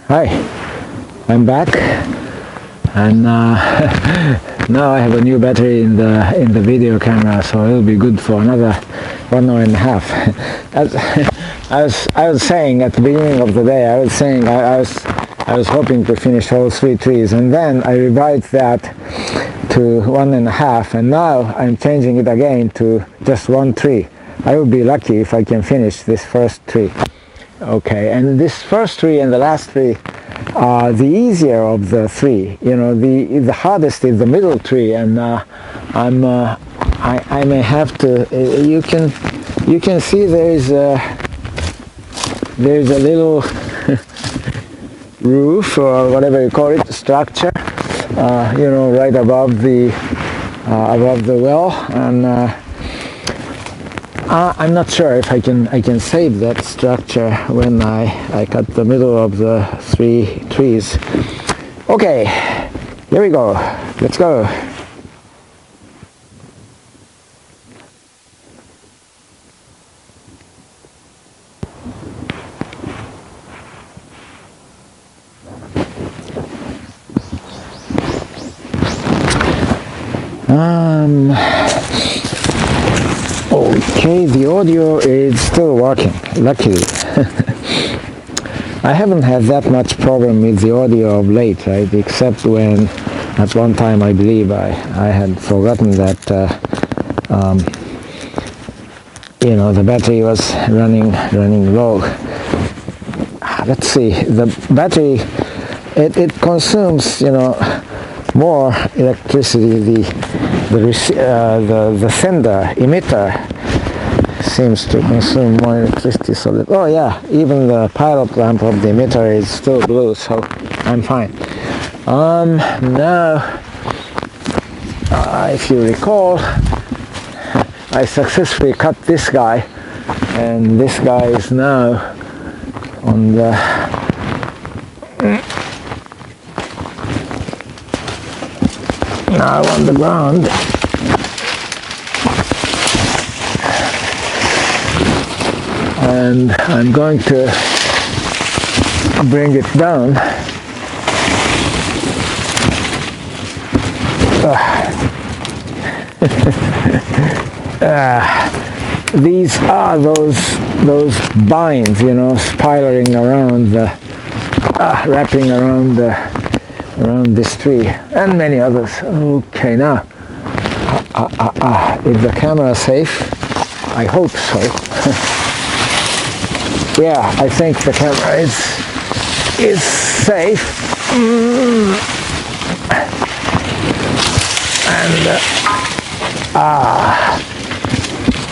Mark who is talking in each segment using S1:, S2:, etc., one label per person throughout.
S1: Hi, I'm back, and now I have a new battery in the video camera, so it'll be good for another 1 hour and a half. As I was saying at the beginning of the day, I was hoping to finish all 3 trees, and then I revised that to 1.5, and now I'm changing it again to just 1 tree. I will be lucky if I can finish this first tree. Okay, and this first tree and the last tree are the easier of the 3. You know, the hardest is the middle tree, and I may have to. You can see there's a little roof or whatever you call it, structure. You know, right above the well, and I'm not sure if I can save that structure when I cut the middle of the 3 trees. Okay, here we go. Let's go. Okay, the audio is still working, luckily. I haven't had that much problem with the audio of late, right? Except when at one time I believe I had forgotten that you know, the battery was running low. Let's see, the battery it consumes, you know, more electricity. The sender emitter seems to consume more electricity, so that, oh yeah, even the pilot lamp of the emitter is still blue, so I'm fine. Now, if you recall, I successfully cut this guy, and this guy is now on the ground. And I'm going to bring it down. These are those vines, you know, spiraling around wrapping around this tree and many others. Okay, now is the camera safe? I hope so. Yeah, I think the camera is safe. And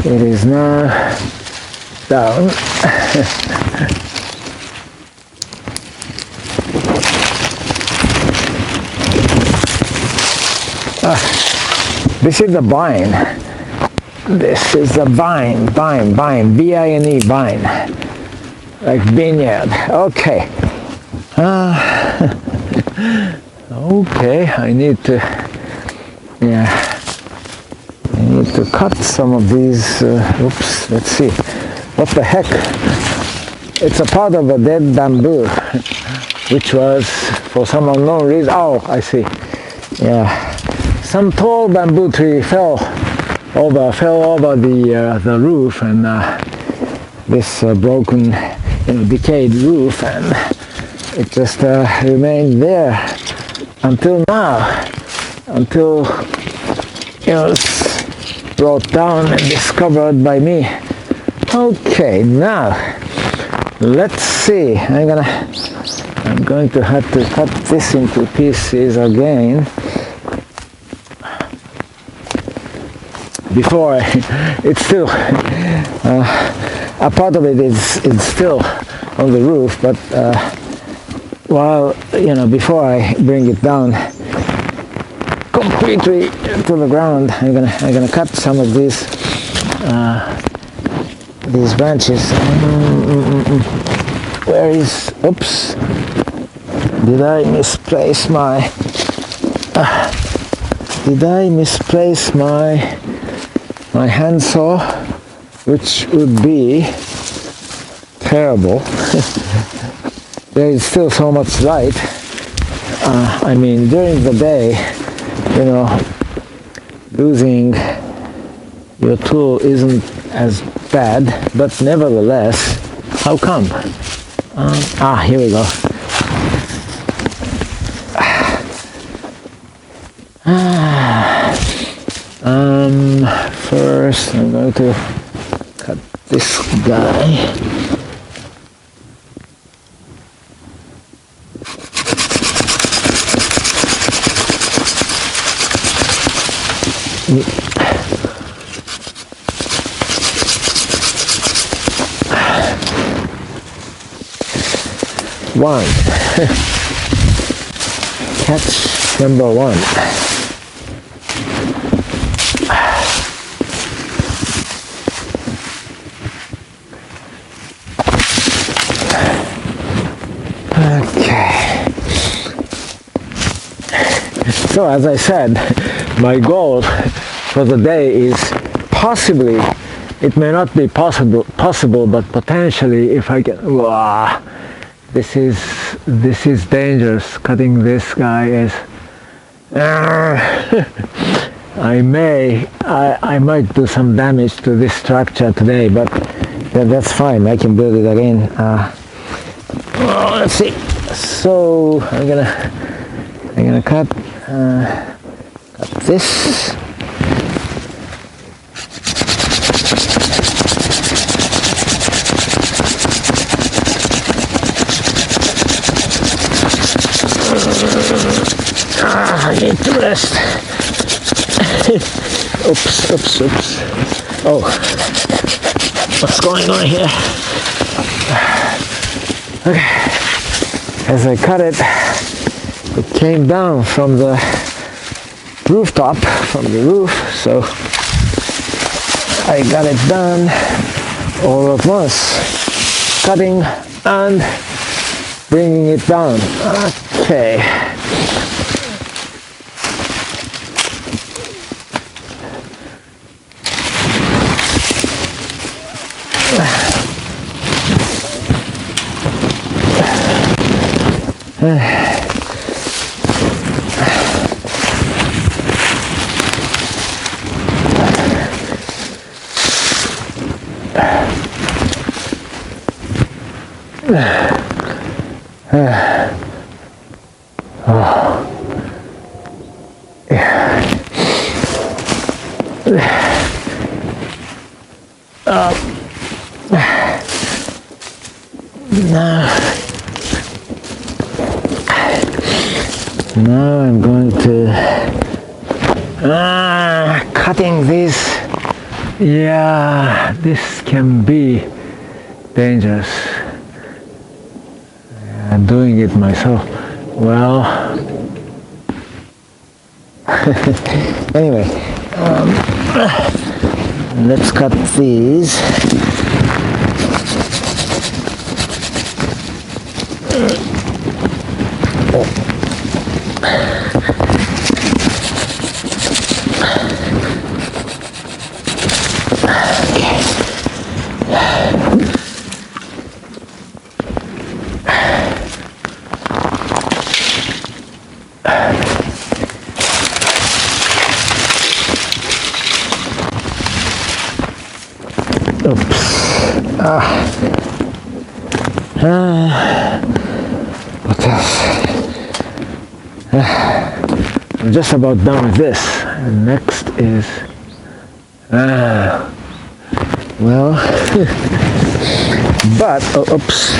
S1: it is now down. This is the vine. This is the vine, V-I-N-E, vine. Like vineyard. Okay. Okay, I need to cut some of these. Oops, let's see. What the heck? It's a part of a dead bamboo, which was, for some unknown reason, oh, I see. Yeah. Some tall bamboo tree fell over the roof, and this broken, you know, decayed roof, and it just remained there until now, until it was brought down and discovered by me. Okay, now let's see. I'm going to have to cut this into pieces again. Before it's still a part of it is still on the roof, but while, you know, before I bring it down completely to the ground, I'm gonna cut some of these branches. Where is? Oops! Did I misplace my? Did I misplace my handsaw, which would be terrible. there is still so much light. I mean, during the day, you know, losing your tool isn't as bad, but nevertheless, how come? Here we go. First I'm going to cut this guy. One. Catch number one. Okay. So as I said, my goal for the day is possibly, it may not be possible, but potentially if I can, wow, this is dangerous. Cutting this guy is, I might do some damage to this structure today, but that's fine. I can build it again. Let's see. So I'm gonna cut this. I need to rest. Oops. Oh, what's going on here? Okay. As I cut it, it came down from the rooftop, from the roof, so I got it done all at once. Cutting and bringing it down. Okay. Now I'm going to cutting this. Yeah, this can be dangerous. I'm doing it myself. Well, anyway, let's cut these. Oops. What else? I'm just about done with this. And next is well, but oops.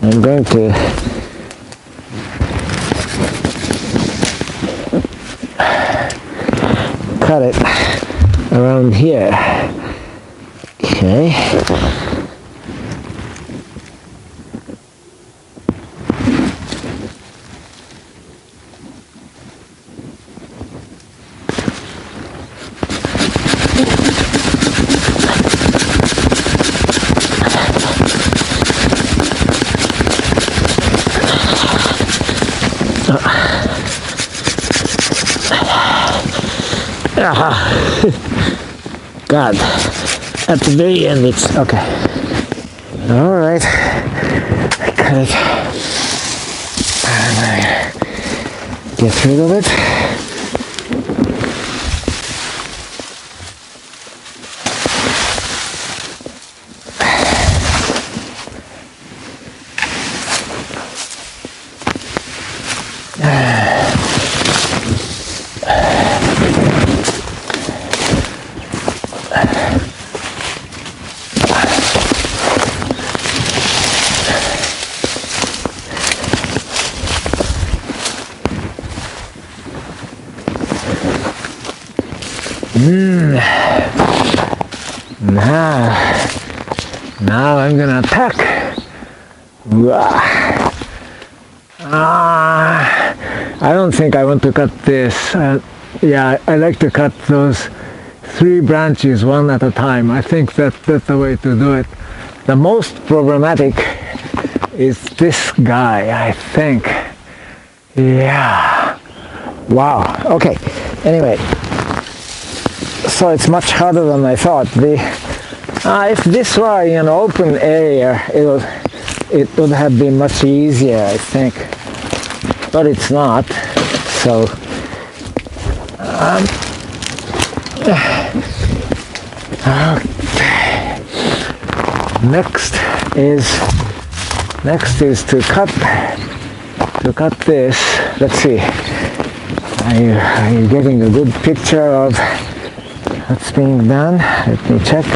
S1: I'm going to cut it around here. Okay. God, at the very end it's okay. All right, I cut it and I get rid of it. Now I'm gonna attack. I don't think I want to cut this. Yeah, I like to cut those 3 branches one at a time. I think that's the way to do it. The most problematic is this guy, I think. Yeah. Wow. Okay. Anyway, so it's much harder than I thought. If this were in an open area, it would have been much easier, I think. But it's not. So next is to cut this. Let's see. Are you getting a good picture of what's being done? Let me check.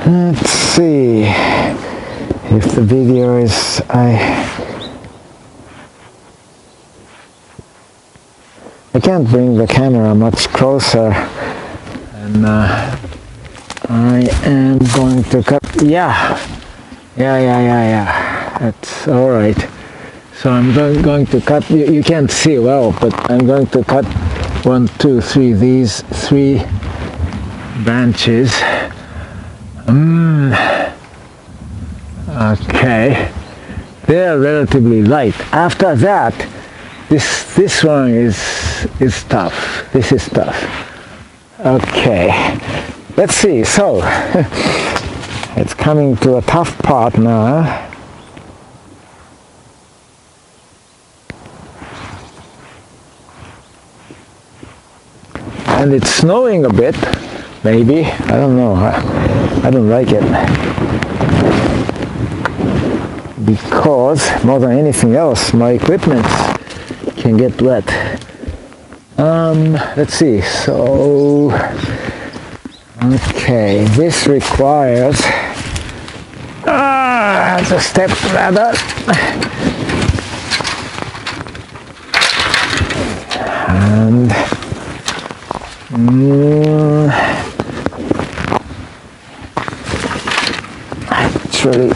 S1: Let's see if the video is I can't bring the camera much closer, and I am going to cut. Yeah. That's all right. So I'm going to cut. You can't see well, but I'm going to cut 1, 2, 3. These 3 branches. Okay, they're relatively light. After that, this one is tough. This is tough. Okay, let's see. So it's coming to a tough part now. And it's snowing a bit. Maybe, I don't know. I don't like it because more than anything else, my equipment can get wet. Let's see. So, okay, this requires the step ladder. And actually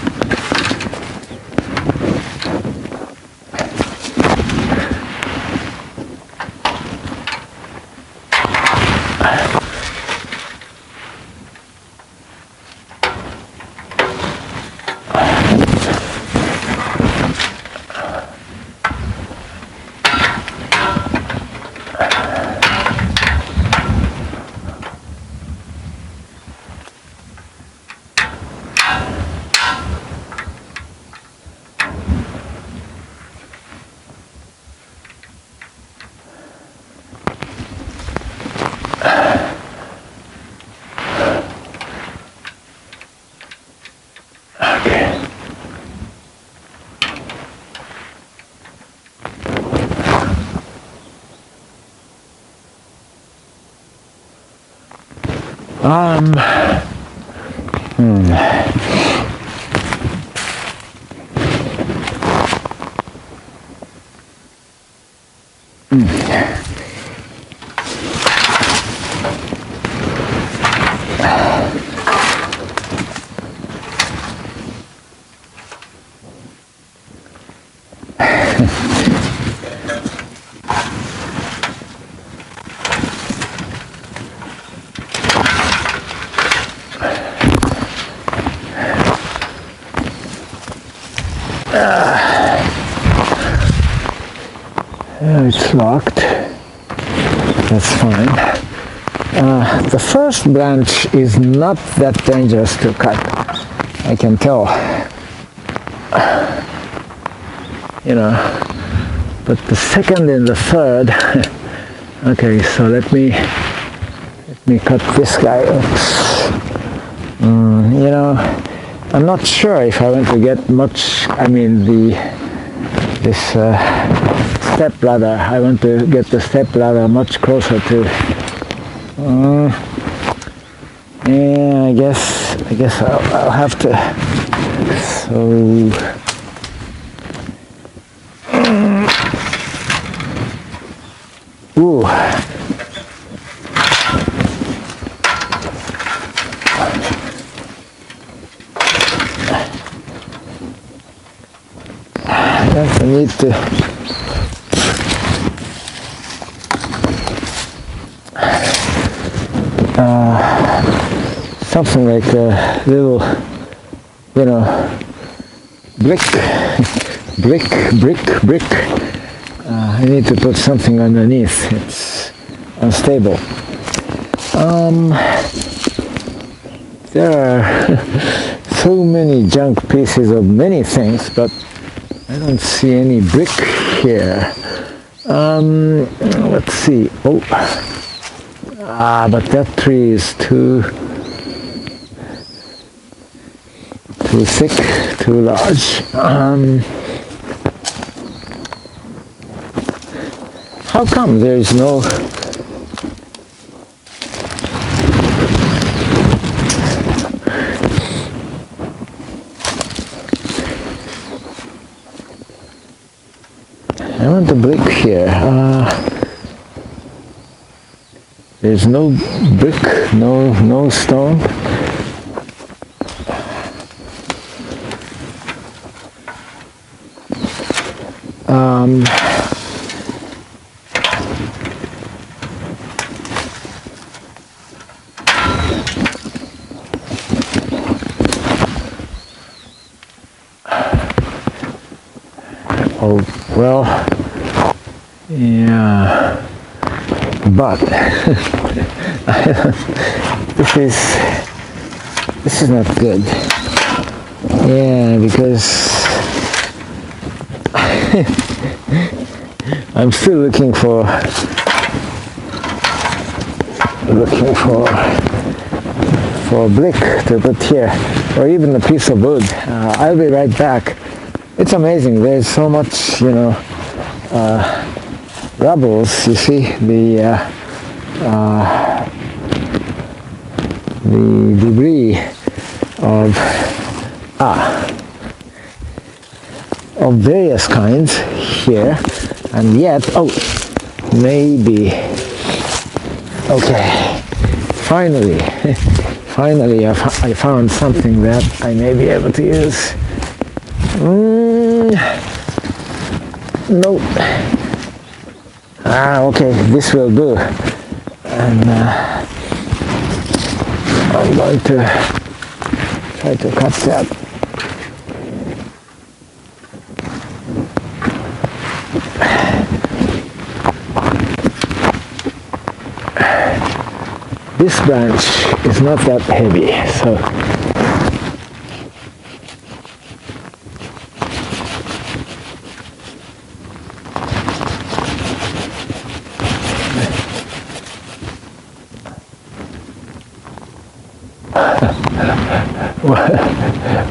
S1: It's locked. That's fine. The first branch is not that dangerous to cut. I can tell. You know, but the second and the third. Okay, so let me cut this guy. Oops. You know, I'm not sure if I want to get much. I mean, this step ladder. I want to get the step ladder much closer to. Yeah, I guess I'll have to. So. Ooh. I need to something like a little, you know, brick. I need to put something underneath. It's unstable. There are so many junk pieces of many things, but I don't see any brick here. Let's see. Oh, but that tree is too thick, too large. How come there is no? I want the brick here. There's no brick, no stone. Oh, well, yeah, but this is not good. Yeah, because I'm still looking for a brick to put here, or even a piece of wood. I'll be right back. It's amazing. There's so much, you know, rubbles. You see the debris of various kinds here, and yet, oh, maybe. Okay, finally, I found something that I may be able to use. Nope. Okay, this will do. And I'm going to try to cut that. This branch is not that heavy, so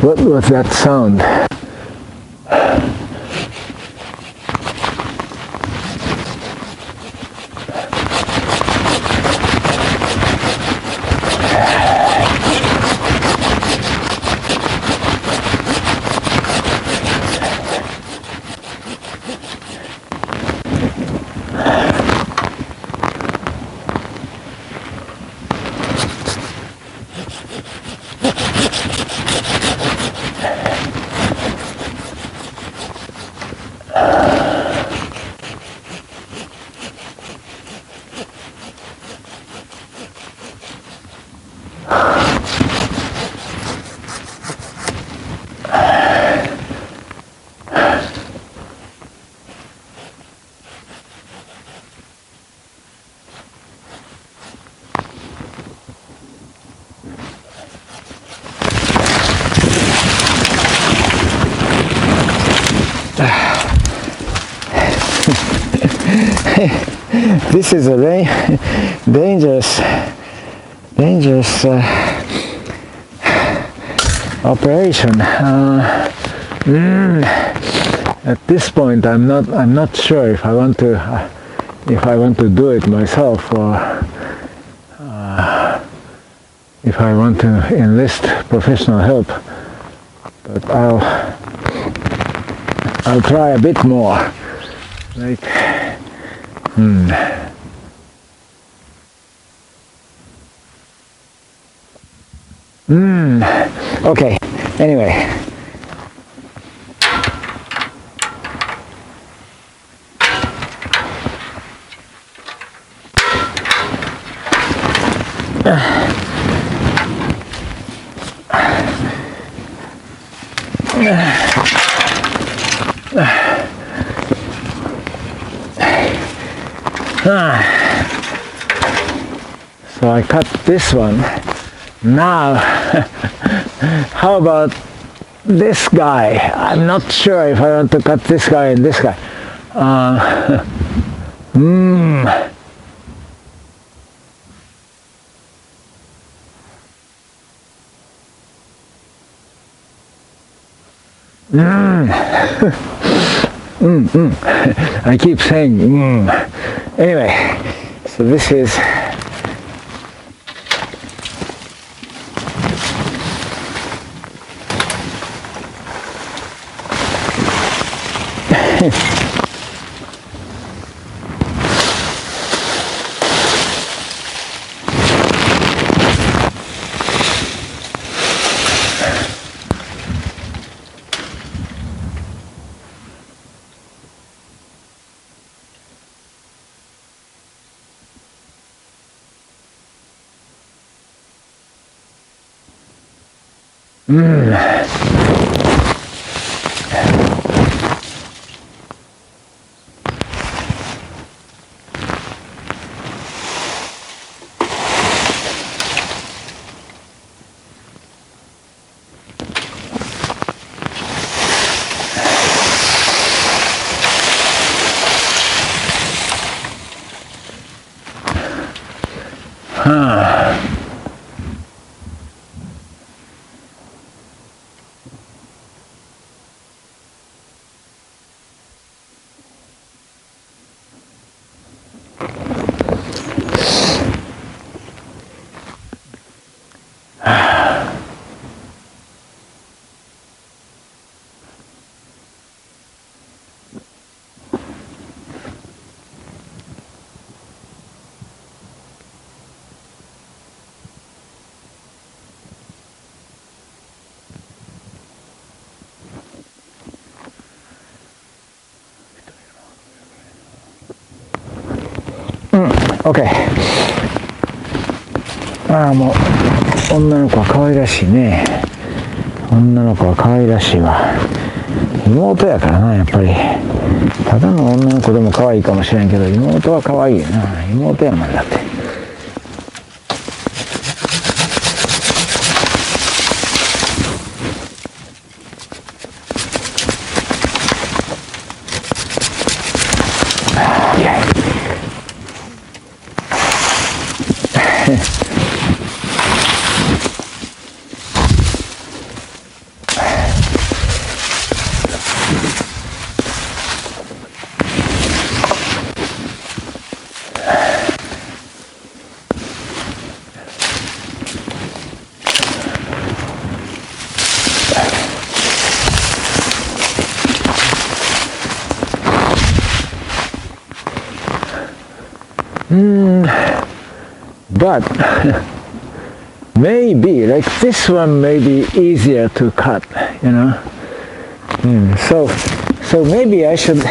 S1: what was that sound? this is a dangerous operation. At this point, I'm not sure if I want to do it myself, or if I want to enlist professional help. But I'll try a bit more. Like, okay. Anyway. So I cut this one. Now, how about this guy? I'm not sure if I want to cut this guy and this guy. I keep saying Anyway, so this is OK。もう女の子は可愛らしいね。女の子は可愛らしいわ。妹やからな、やっぱり。ただの女の子でも可愛いかもしれんけど、妹は可愛いよな。妹やもんだって。But maybe like this one may be easier to cut, you know. So maybe I should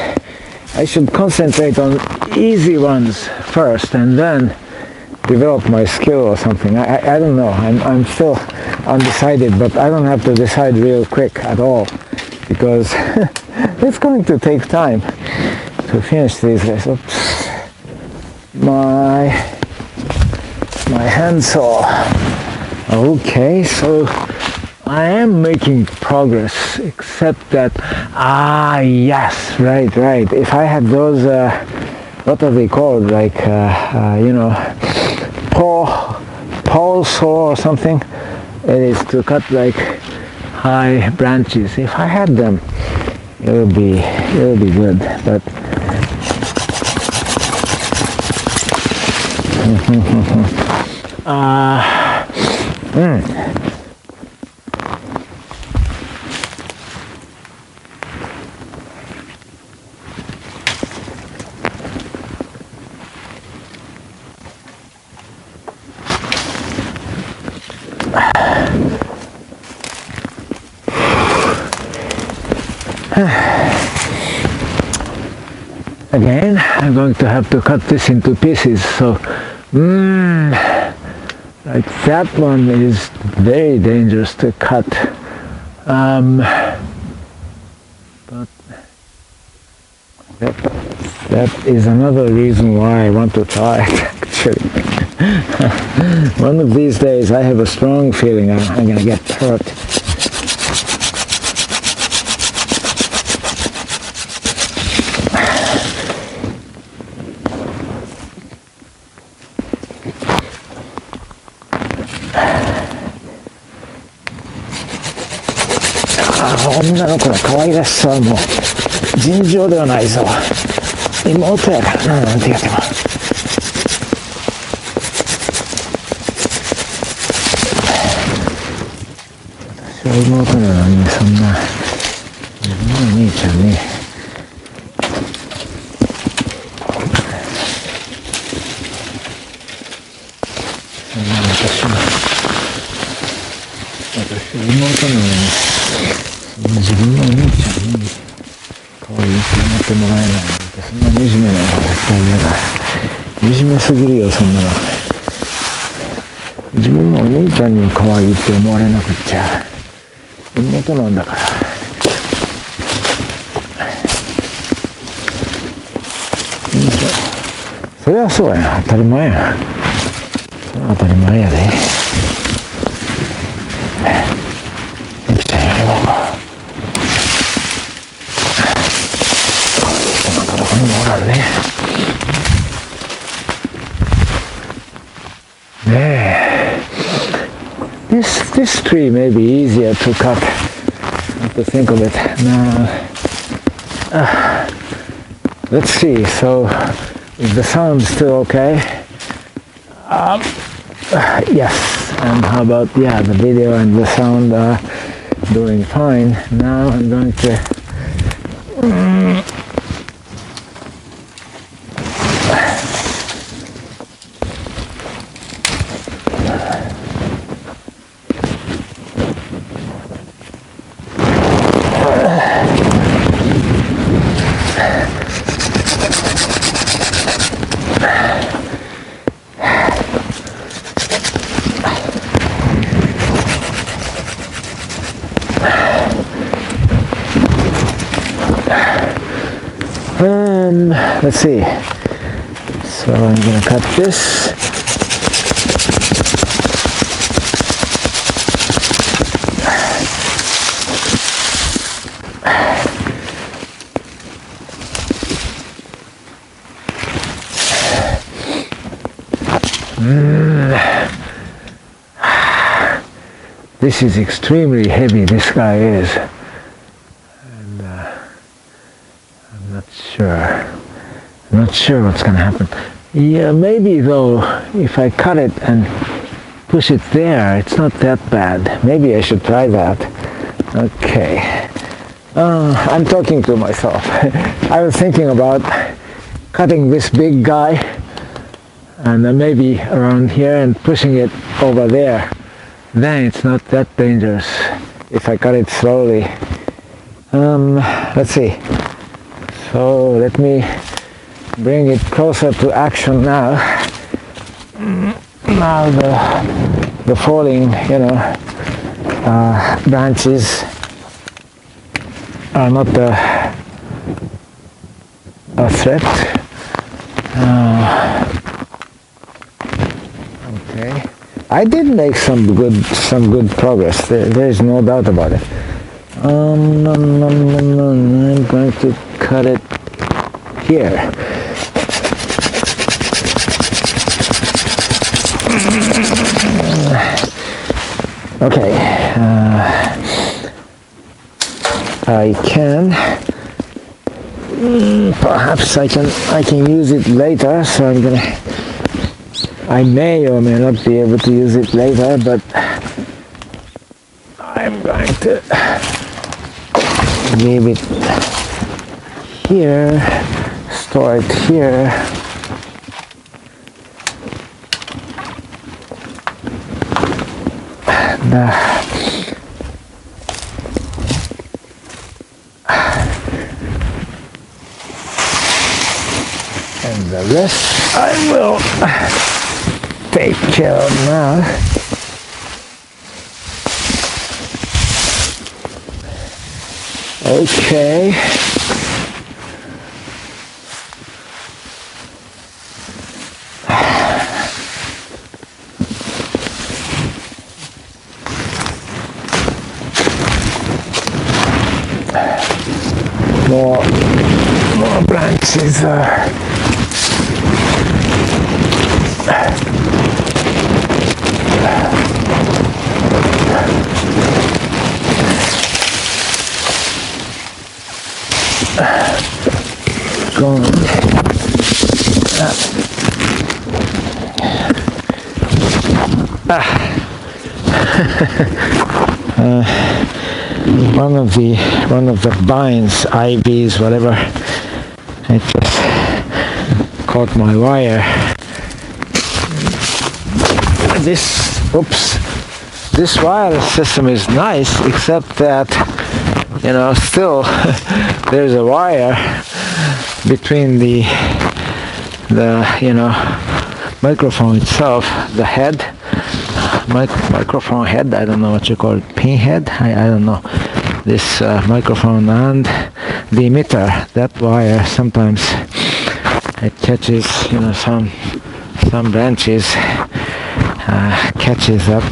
S1: concentrate on easy ones first and then develop my skill or something. I don't know. I'm still undecided, but I don't have to decide real quick at all because it's going to take time to finish these guys. Oops. My handsaw. Okay, so I am making progress, except that yes, right. If I had those what are they called, like you know, pole saw or something. It is to cut like high branches. If I had them, it would be good. But again, I'm going to have to cut this into pieces. So, like that one is very dangerous to cut. But that is another reason why I want to try it, actually. One of these days, I have a strong feeling I'm going to get hurt.女の子の可愛らしさはもう尋常ではないぞ。妹やからな、なんて言っても。私は妹なのにそんな自分の兄ちゃんにそんな私は妹なのに自分のお兄ちゃんに可愛いって思ってもらえないなんて、そんな惨めなのは絶対嫌だ。惨めすぎるよ、そんなの。自分のお兄ちゃんに可愛いって思われなくっちゃ妹なんだから。それはそうやな、当たり前や。それは当たり前やで。ゆきちゃんよりもThis tree may be easier to cut. I have to think of it now. Let's see. So, is the sound still okay? Yes. And how about the video and the sound are doing fine. Now I'm going to. Let's see. So I'm going to cut this. This is extremely heavy, this guy is. And I'm not sure what's going to happen. Yeah, maybe though, if I cut it and push it there, it's not that bad. Maybe I should try that. Okay. I'm talking to myself. I was thinking about cutting this big guy and then maybe around here and pushing it over there. Then it's not that dangerous if I cut it slowly. Let's see. So let me bring it closer to action now. Now the falling, branches are not a threat. Okay, I did make some good progress. There is no doubt about it. I'm going to cut it here. Okay, I can. Perhaps I can use it later. So I may or may not be able to use it later, but I'm going to leave it here, store it here. And the rest I will take care of now. Okay. More branches are gone. One of the vines, ivies, whatever, it just caught my wire. This wireless system is nice, except that, still there's a wire between the microphone itself, the head, microphone head, I don't know what you call it, pin head, I don't know, this microphone and the emitter. That wire sometimes it catches, some branches catches that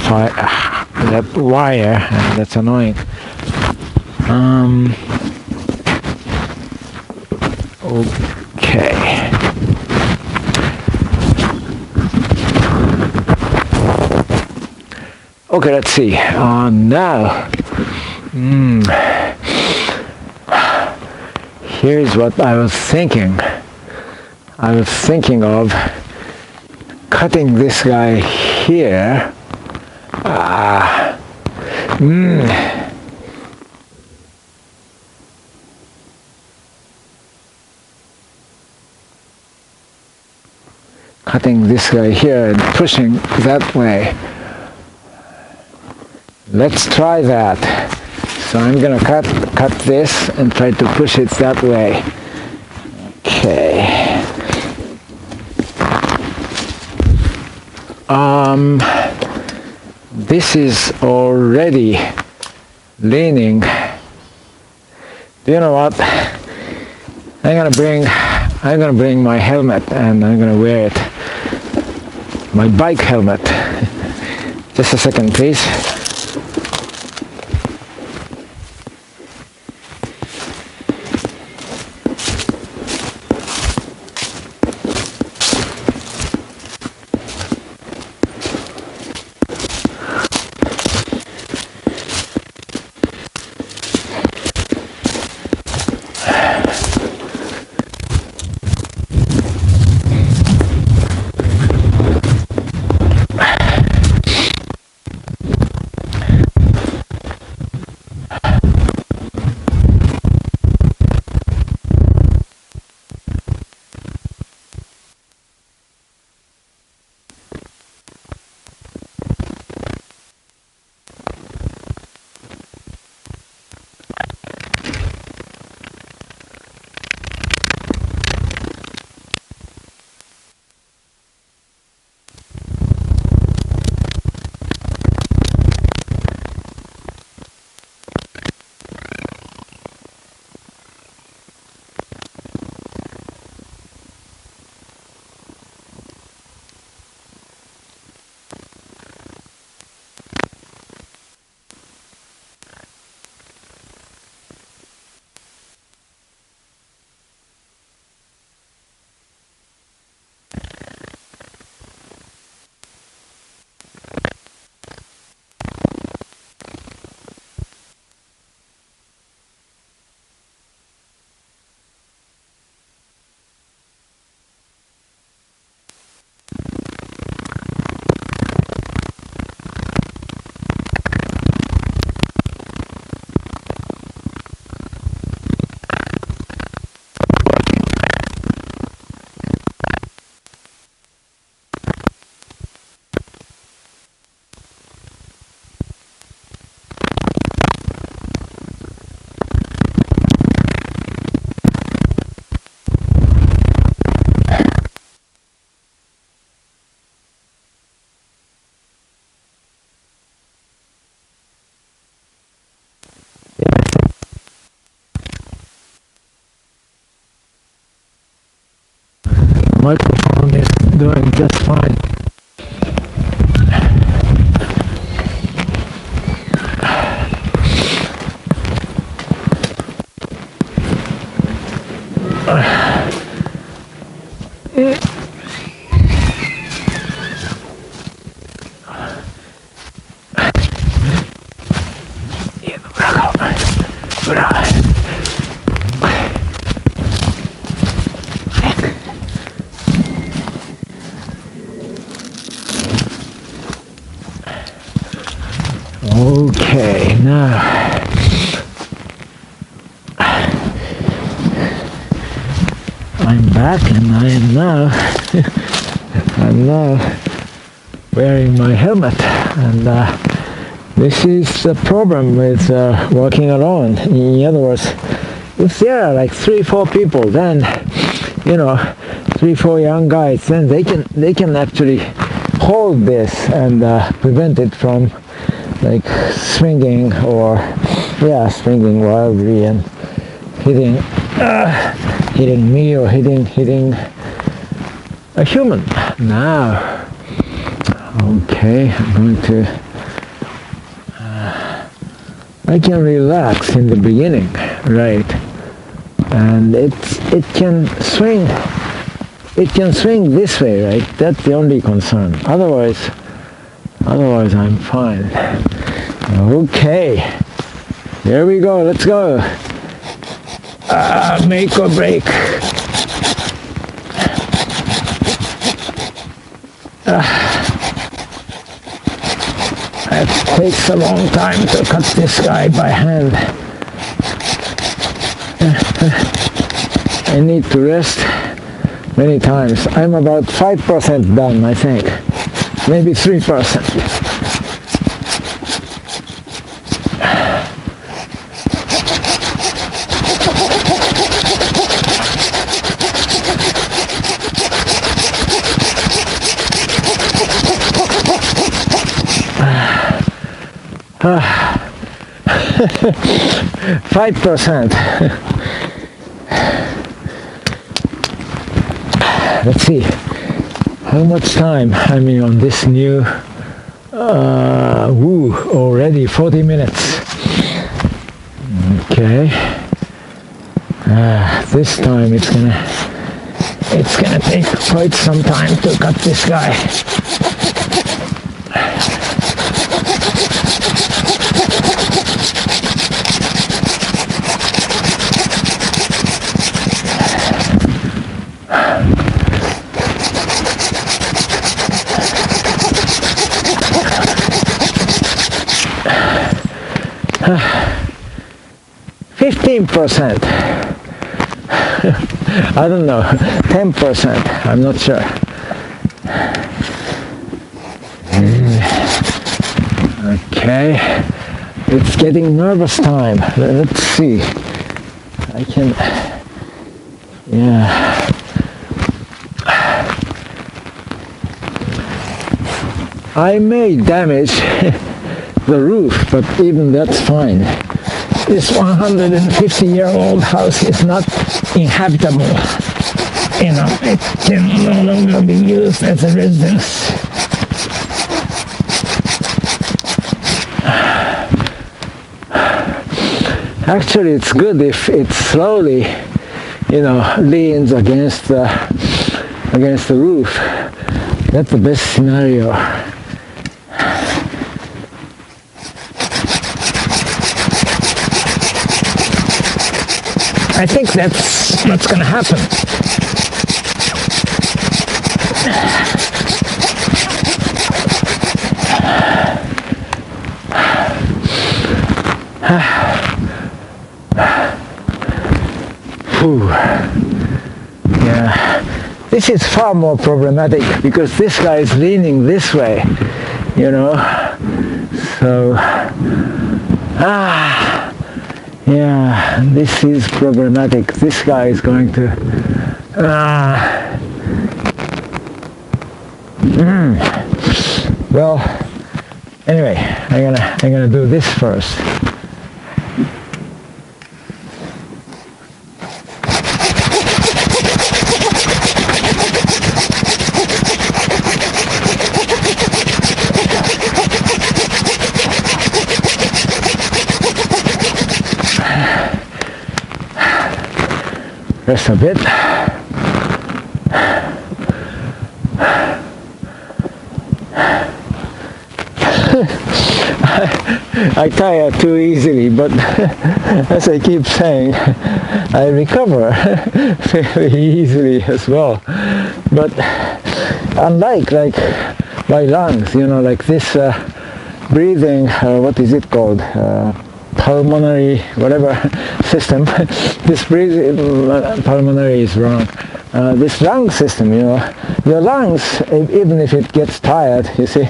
S1: wire, and that's annoying. Okay. Okay, let's see. Now, here's what I was thinking. I was thinking of cutting this guy here. Cutting this guy here and pushing that way. Let's try that. So I'm gonna cut this and try to push it that way. Okay. This is already leaning. Do you know what? I'm gonna bring my helmet and I'm gonna wear it. My bike helmet. Just a second, please. microphone is doing just fine. Okay, now I'm back, and I'm now wearing my helmet, and this is the problem with walking alone. In other words, if there are like 3-4 people, then 3-4 young guys, then they can actually hold this and prevent it from like swinging wildly and hitting me or hitting a human. Now, okay, I'm going to. I can relax in the beginning, right? And it can swing. It can swing this way, right? That's the only concern. Otherwise I'm fine. Okay, here we go. Let's go. Make or break. It takes a long time to cut this guy by hand. I need to rest many times. I'm about 5% done, I think. Maybe 3%. Ah. 5%. Let's see how much time I'm on this new already 40 minutes. Okay. This time it's gonna take quite some time to cut this guy. Uh, 15%. I don't know, 10%, I'm not sure. Okay, it's getting nervous time. Let's see. I can, yeah. I may damage the roof, but even that's fine. This 150-year-old house is not inhabitable. It can no longer be used as a residence. Actually, it's good if it slowly, leans against the roof. That's the best scenario. I think that's what's going to happen. Yeah, this is far more problematic because this guy is leaning this way, So, yeah, this is problematic. This guy is going to. Well, anyway, I'm gonna do this first. Rest a bit. I tire too easily, but as I keep saying, I recover very easily as well. But unlike my lungs, like this breathing, what is it called? Pulmonary, whatever system. This breathing, pulmonary is wrong. This lung system, your lungs, even if it gets tired, you see,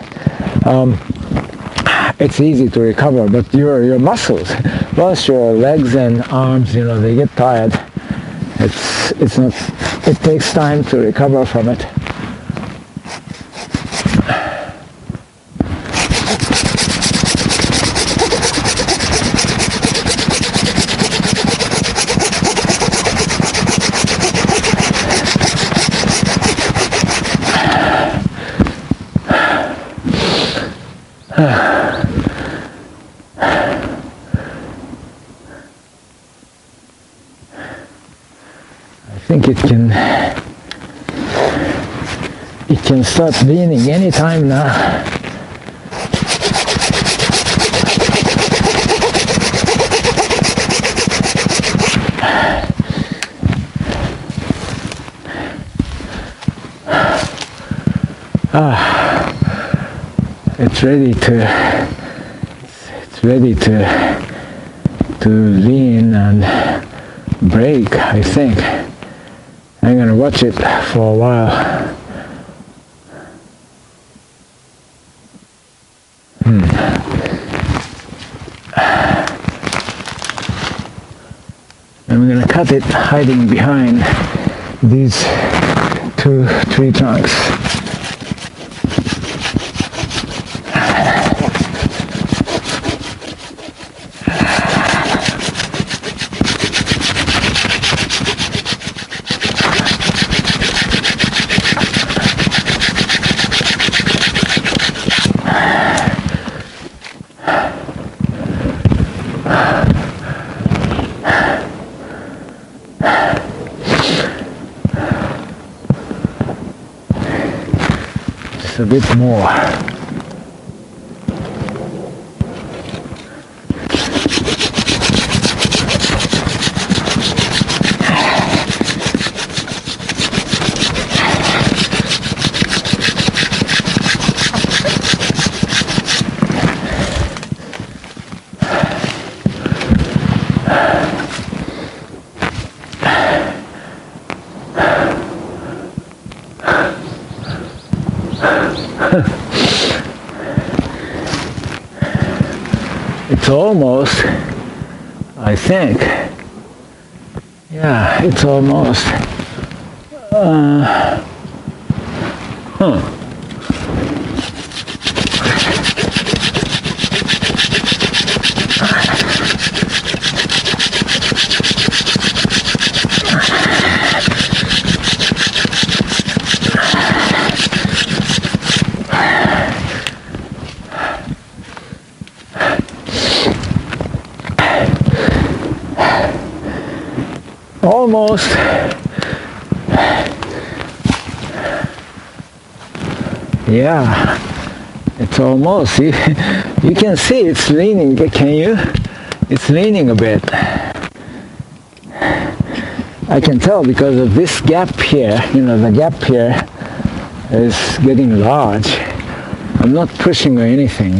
S1: it's easy to recover, but your muscles, once your legs and arms, they get tired, it's not, it takes time to recover from it. I think it can start leaning any time now. It's ready to lean and break, I think. I'm gonna watch it for a while. I'm gonna cut it hiding behind these 2 tree trunks. A bit more. It's almost, I think, yeah, it's almost, almost. Yeah, it's almost. You can see it's leaning, can you? It's leaning a bit. I can tell because of this gap here, the gap here is getting large. I'm not pushing or anything,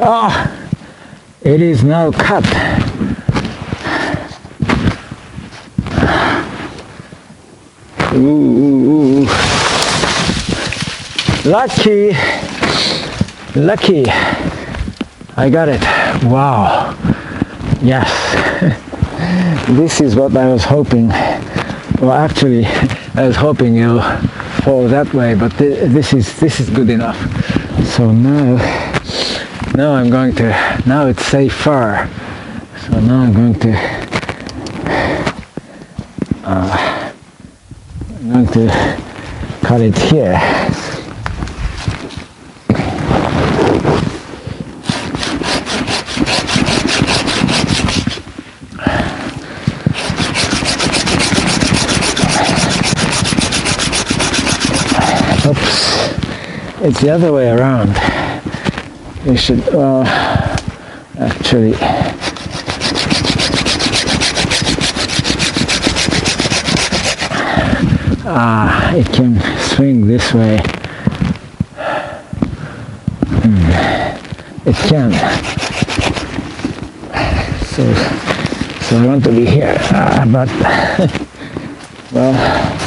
S1: Oh, it is now cut. Ooh. Lucky. I got it. Wow. Yes. This is what I was hoping. Well, actually, I was hoping it'll fall that way, but this is good enough. So now I'm going to, now it's safer. So now I'm going to cut it here. It's the other way around. We should, actually, it can swing this way. It can. So I want to be here, but well.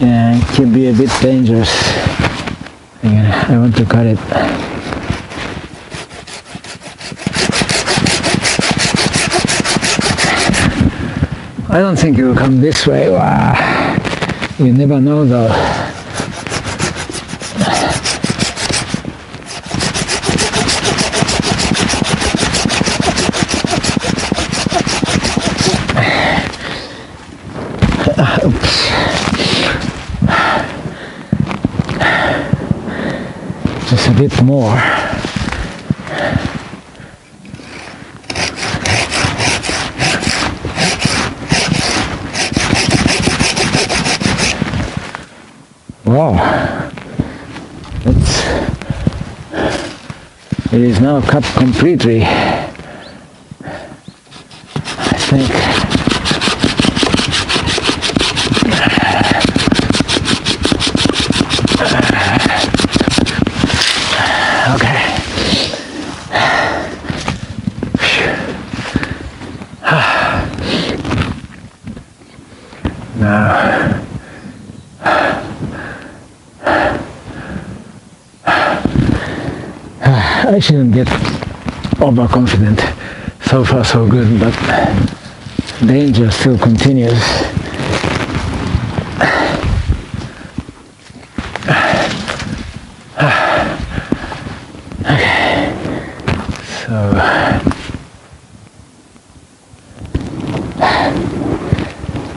S1: Yeah, it can be a bit dangerous. I want to cut it. I don't think it will come this way. Wow. You never know though. Oops. Just a bit more. Wow, it is now cut completely, I think. Okay. Now, I shouldn't get overconfident. So far so good, but danger still continues. Okay, so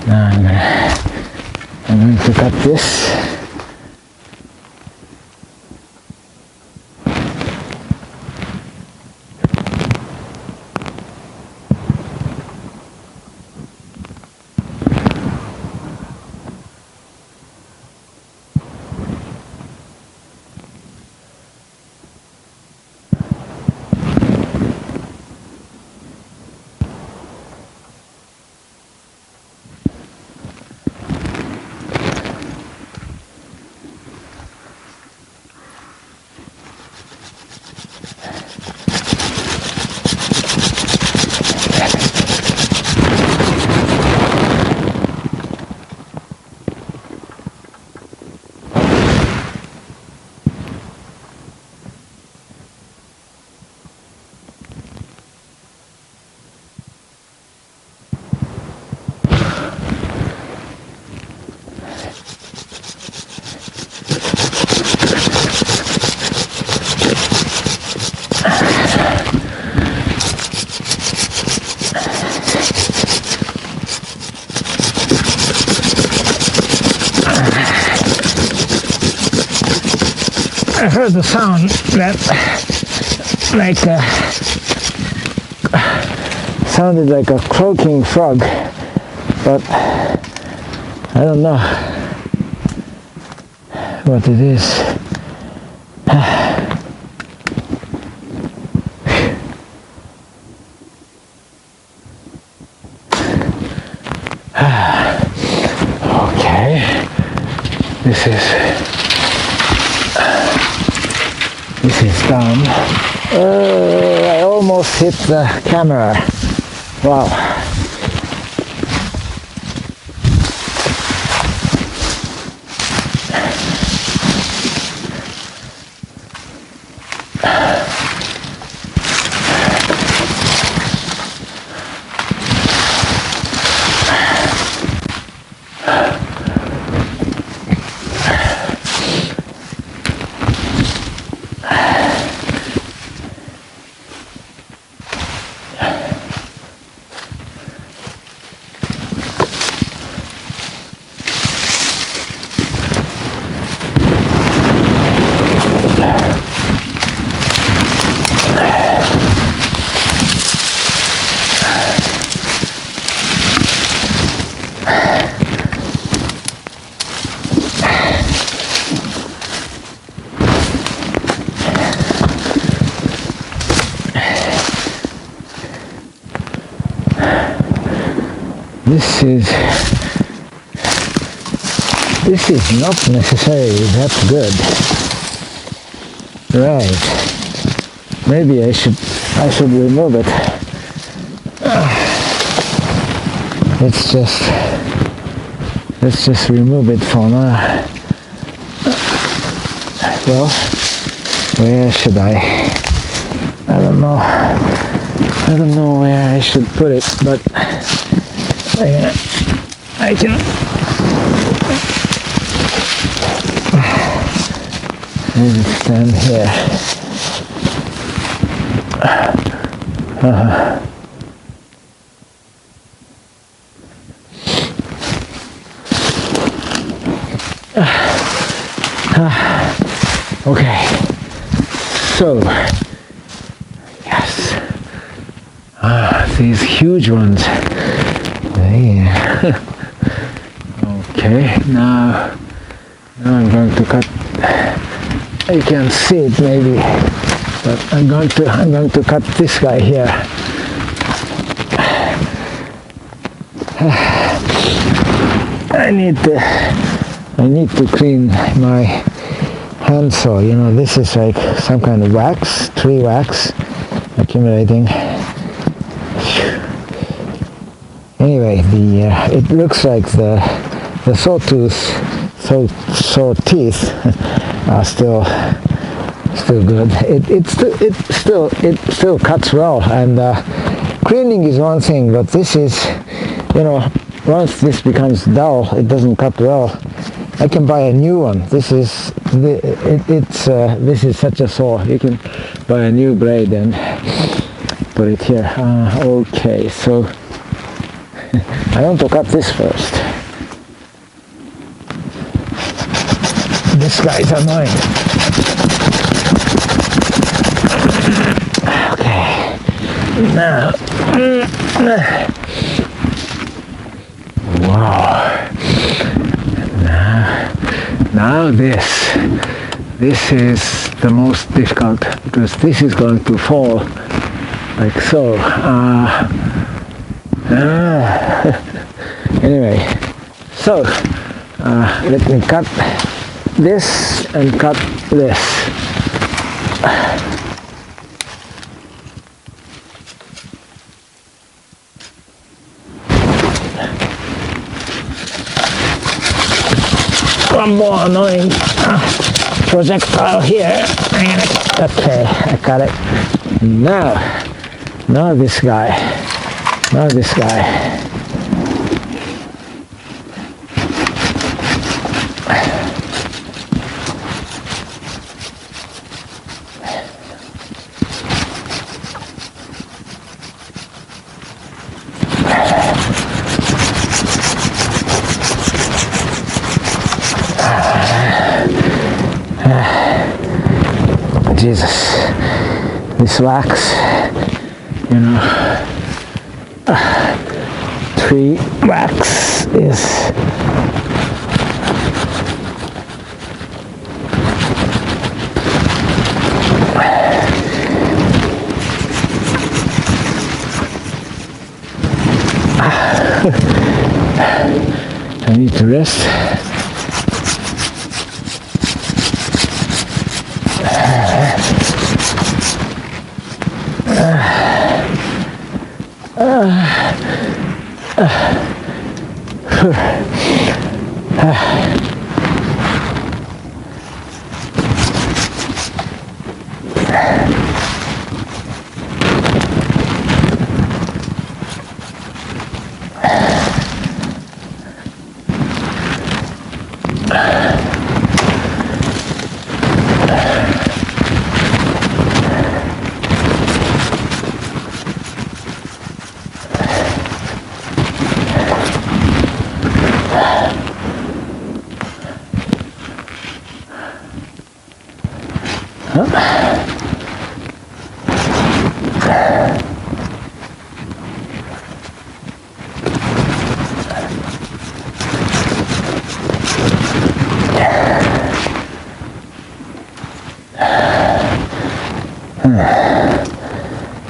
S1: now I'm going to cut this. I heard the sound that sounded like a croaking frog, but I don't know what it is. Okay, this is This is down. I almost hit the camera. Wow. This is not necessarily that good. Right. Maybe I should remove it. Let's just remove it for now. Well, where should I don't know. I don't know where I should put it, but I can maybe stand here. Okay, so yes, these huge ones. Yeah. Okay, now I'm going to cut. You can see it maybe, but I'm going to cut this guy here. I need to clean my handsaw. You know, this is like some kind of wax, tree wax accumulating. Anyway, it looks like the saw teeth are still good. It still cuts well, and cleaning is one thing, but this is, you know, once this becomes dull, it doesn't cut well. I can buy a new one. This is such a saw. You can buy a new blade and put it here. Okay, so I want to cut this first. This guy is annoying. Okay, now, wow. Now this is the most difficult, because this is going to fall like so. Anyway, so let me cut this and cut this. One more annoying projectile here. Okay, I got it. Now this guy. Now this guy. Jesus, this wax, you know, tree wax is I need to rest.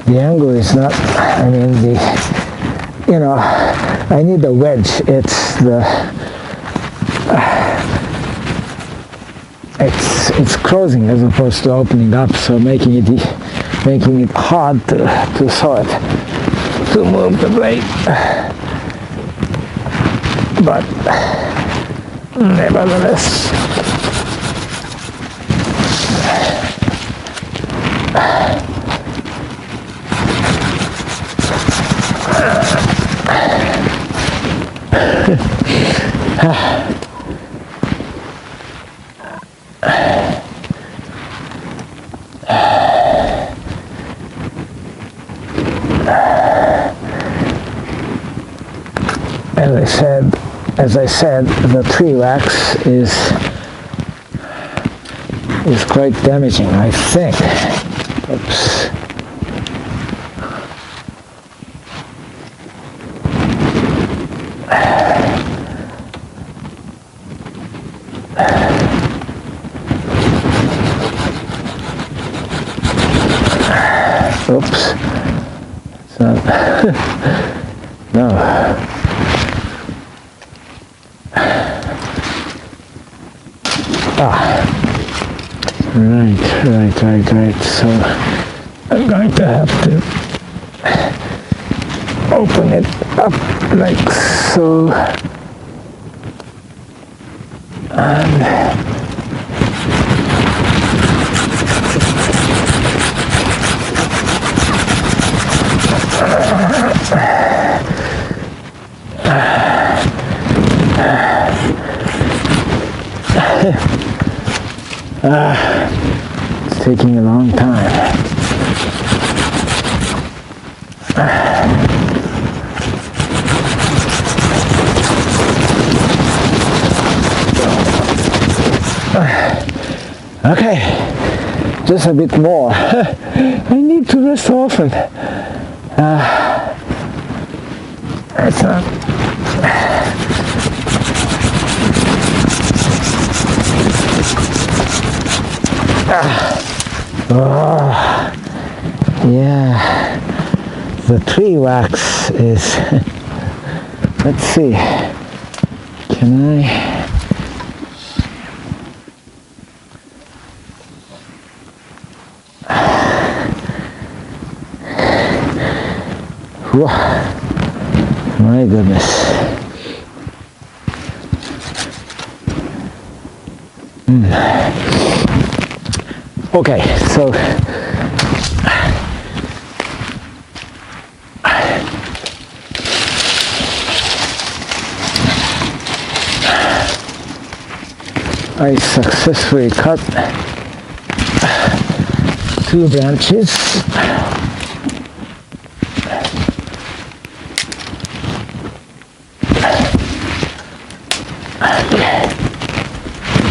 S1: The angle is not, I mean, I need the wedge. It's closing as opposed to opening up, so making it hard to saw it, to move the blade. But nevertheless, as I said, the tree wax is quite damaging, I think. Oops. Oops. It's not. No. Right. So I'm going to have to open it up like so. And it's taking a long time. Okay, just a bit more. I need to rest often. It's not. Yeah, the tree wax is. Let's see. Can I? Whoa. My goodness. Okay, so I successfully cut 2 branches.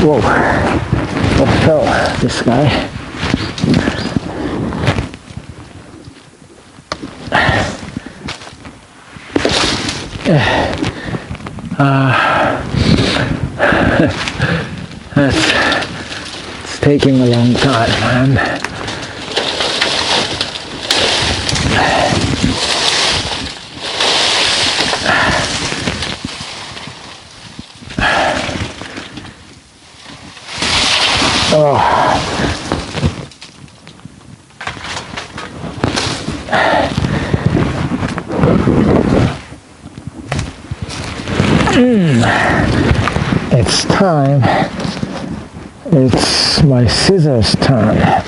S1: Whoa, what fell? This guy. It's taking a long time, man. Oh. It's time. It's my scissors turn.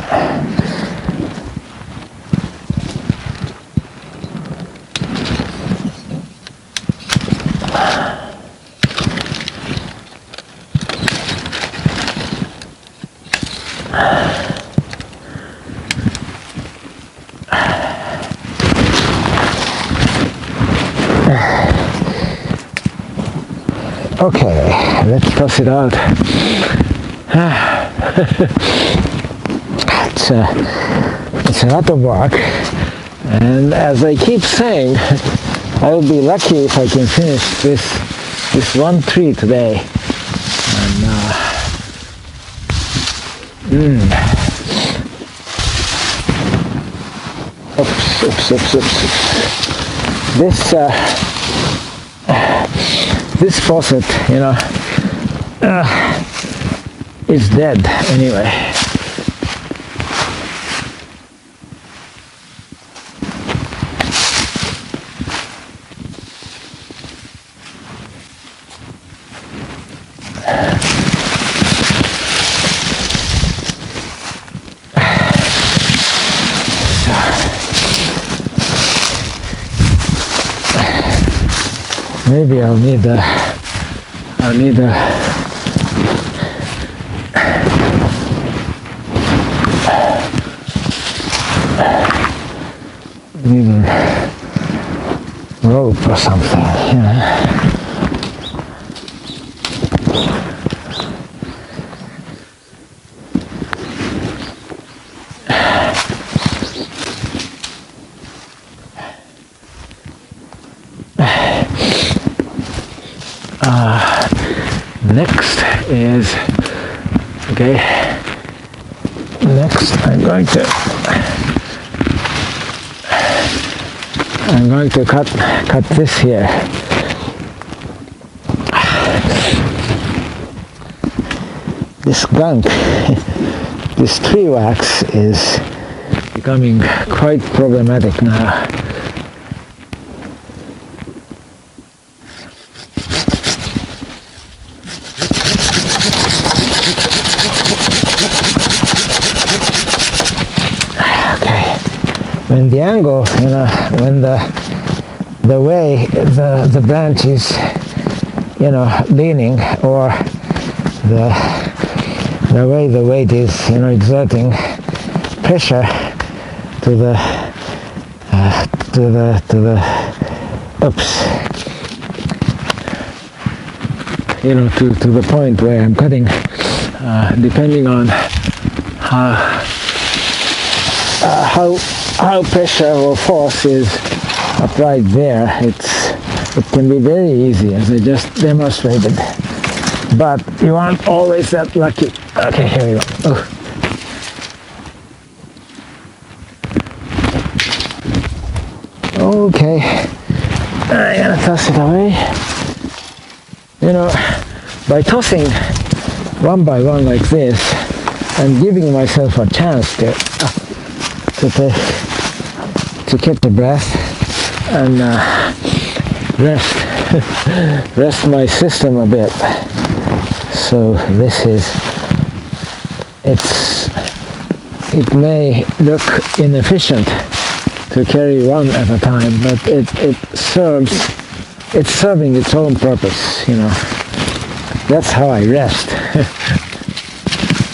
S1: Okay, let's toss it out. It's a lot of work, and as I keep saying, I will be lucky if I can finish this one tree today. And oops. This faucet, is dead anyway. Maybe I'll need a rope or something, Next is I'm going to cut this here. This gunk, this tree wax is becoming quite problematic now. When the angle, when the way the branch is, leaning, or the way the weight is, exerting pressure to the to the point where I'm cutting, depending on how pressure or force is applied there, it can be very easy, as I just demonstrated. But you aren't always that lucky. Okay, here we go. Okay, I'm gonna toss it away. By tossing one by one like this, I'm giving myself a chance to get the breath and rest my system a bit. So it may look inefficient to carry one at a time, but it's serving its own purpose, That's how I rest.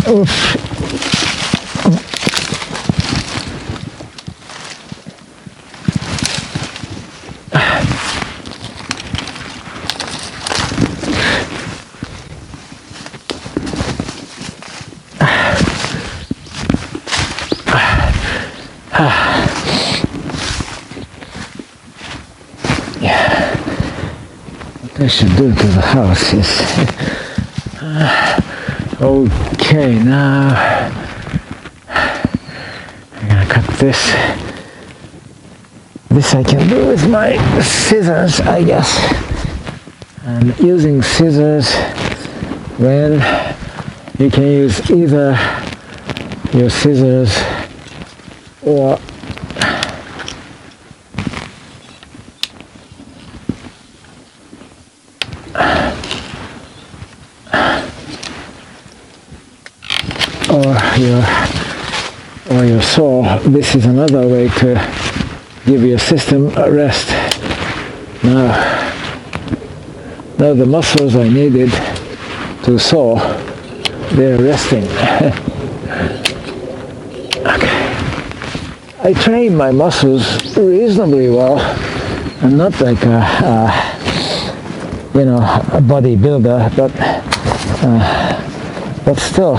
S1: Oops. What I should do to the house is okay, now I'm gonna cut this. This I can do with my scissors, I guess. And using scissors, when you can use either your scissors or your saw, this is another way to give your system a rest. Now the muscles I needed to saw, they're resting. Okay. I train my muscles reasonably well. I'm not like a bodybuilder, but still,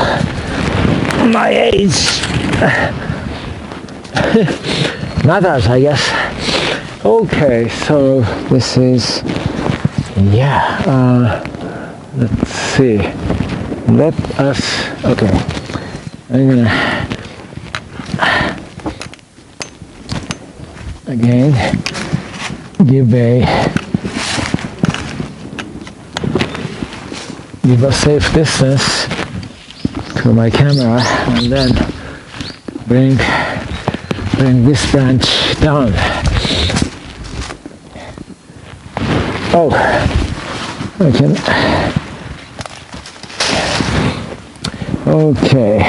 S1: my age matters, I guess. Okay, so this is, let's see. Okay, I'm gonna again give a safe distance to my camera, and then bring this branch down. Oh, I can. Okay,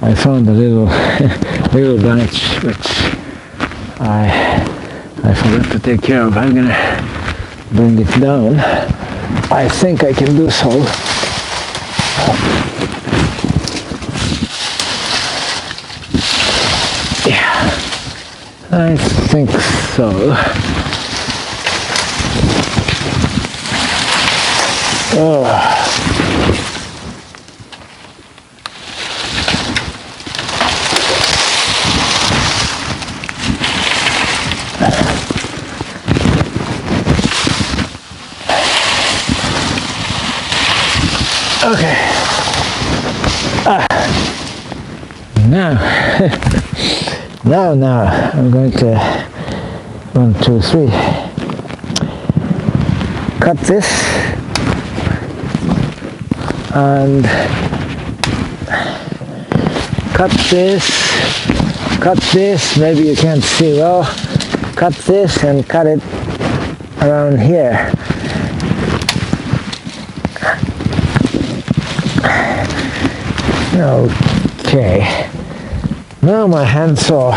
S1: I found a little branch which I forgot to take care of. I'm gonna bring it down. I think I can do so. Yeah, I think so. Oh. Okay. Now I'm going to 1, 2, 3. Cut this and cut this. Maybe you can't see well. Cut this and cut it around here. Okay, now my handsaw,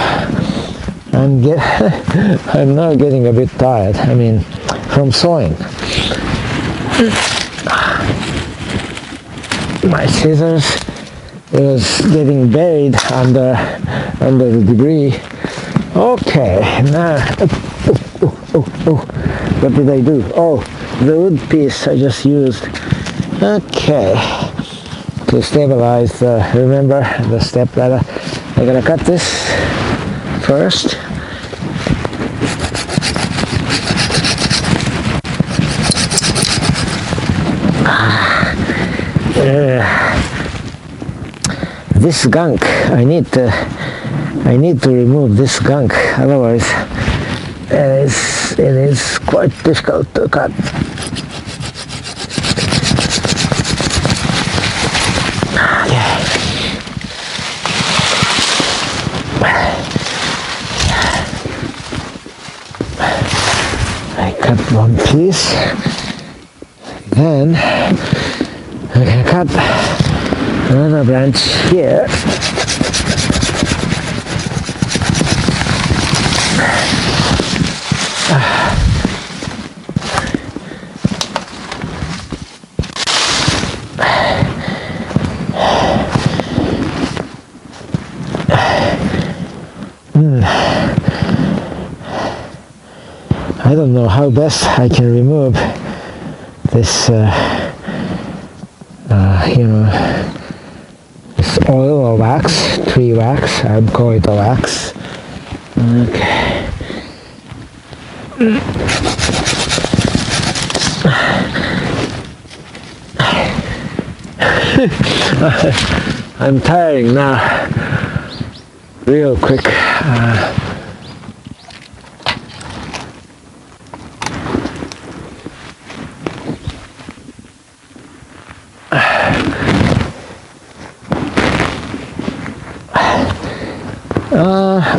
S1: I'm now getting a bit tired, from sawing. My scissors, it was getting buried under the debris. Okay, now, what did I do? Oh, the wood piece I just used. Okay. To stabilize, remember the step ladder. I'm gonna cut this first. This gunk, I need to remove this gunk. Otherwise, it is quite difficult to cut. I cut one piece, then I'm gonna cut another branch here. I don't know how best I can remove this, this oil or wax, tree wax. I'd call it a wax. Okay. I'm tiring now. Real quick.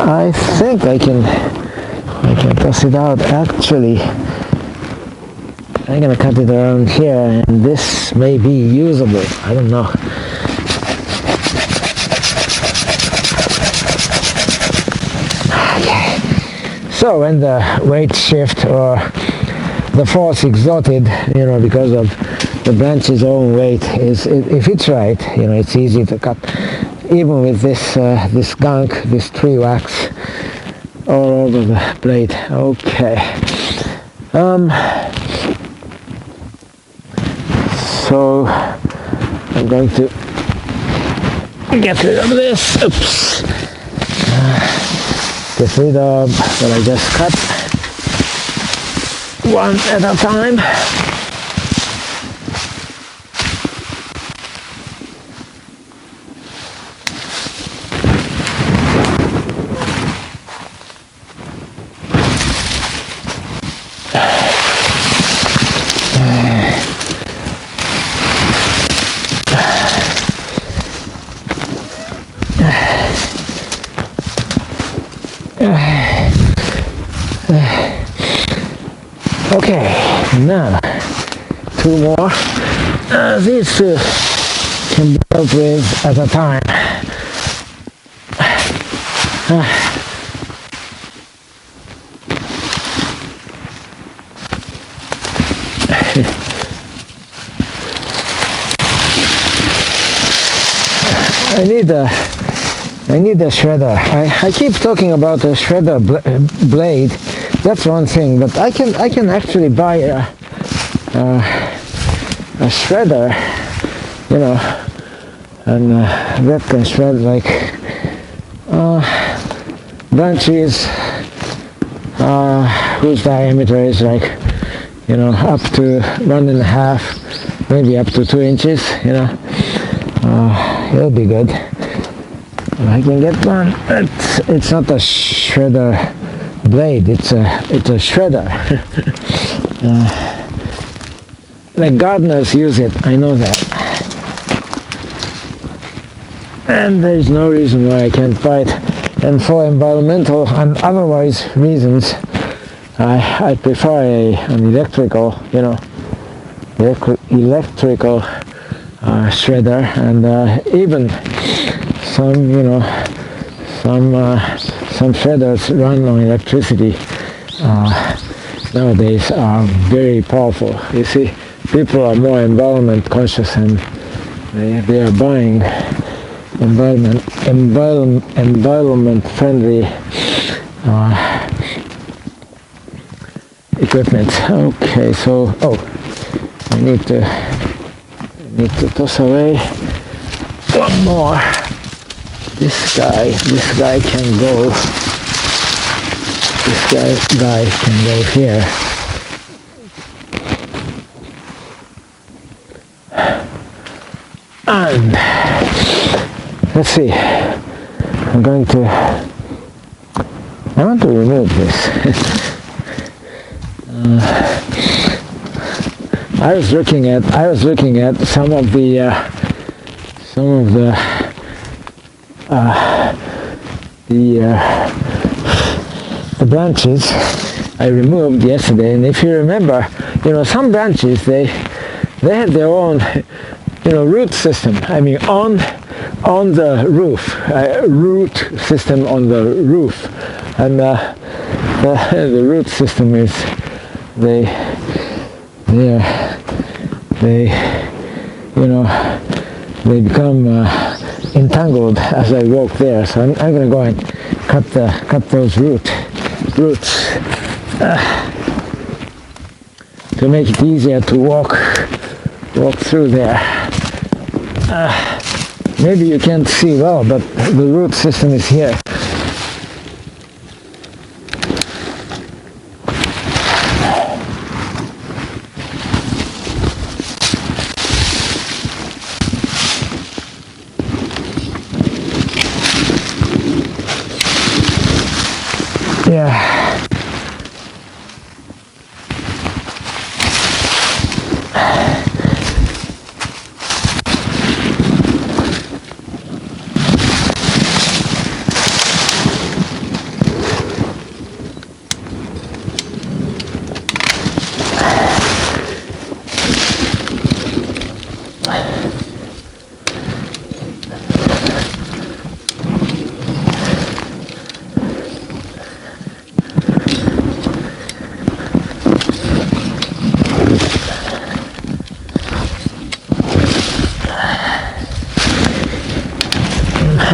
S1: I think I can toss it out. Actually, I'm gonna cut it around here, and this may be usable. I don't know. So when the weight shift or the force exerted, because of the branch's own weight, if it's right, it's easy to cut. Even with this gunk, this tree wax all over the blade. Okay. So I'm going to get rid of this. Oops. Get rid of what I just cut. One at a time. Okay, now 2 more. These 2 can be dealt with at a time. I need a shredder. I keep talking about a shredder blade. That's one thing, but I can actually buy a shredder, and that can shred like branches whose diameter is like up to 1.5, maybe up to 2 inches. It'll be good. I can get one. It's not a shredder blade. It's a shredder. Like gardeners use it. I know that. And there's no reason why I can't buy it. And for environmental and otherwise reasons, I prefer an electrical, electrical shredder, and even some shredders run on electricity nowadays are very powerful. You see, people are more environment conscious, and they are buying environment friendly equipment. Okay, so I need to toss away one more. This guy can go. This guy can go here. And let's see. I want to remove this. I was looking at some of the branches I removed yesterday, and if you remember, some branches they have their own root system. I mean on the roof, root system on the roof, and the root system is they become entangled as I walk there. So I'm going to go and cut those roots to make it easier to walk through there. Maybe you can't see well, but the root system is here. Yeah.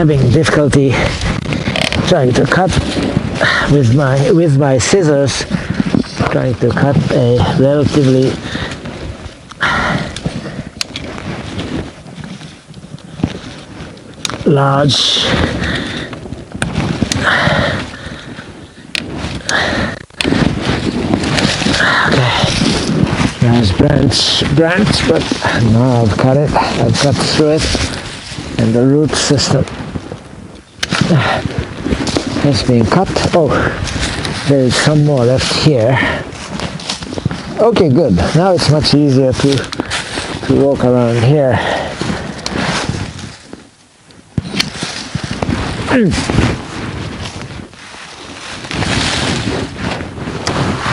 S1: having difficulty trying to cut with my scissors, trying to cut a relatively large branch, but now I've cut through it, and the root system has been cut. Oh, there is some more left here. Okay, good. Now it's much easier to walk around here.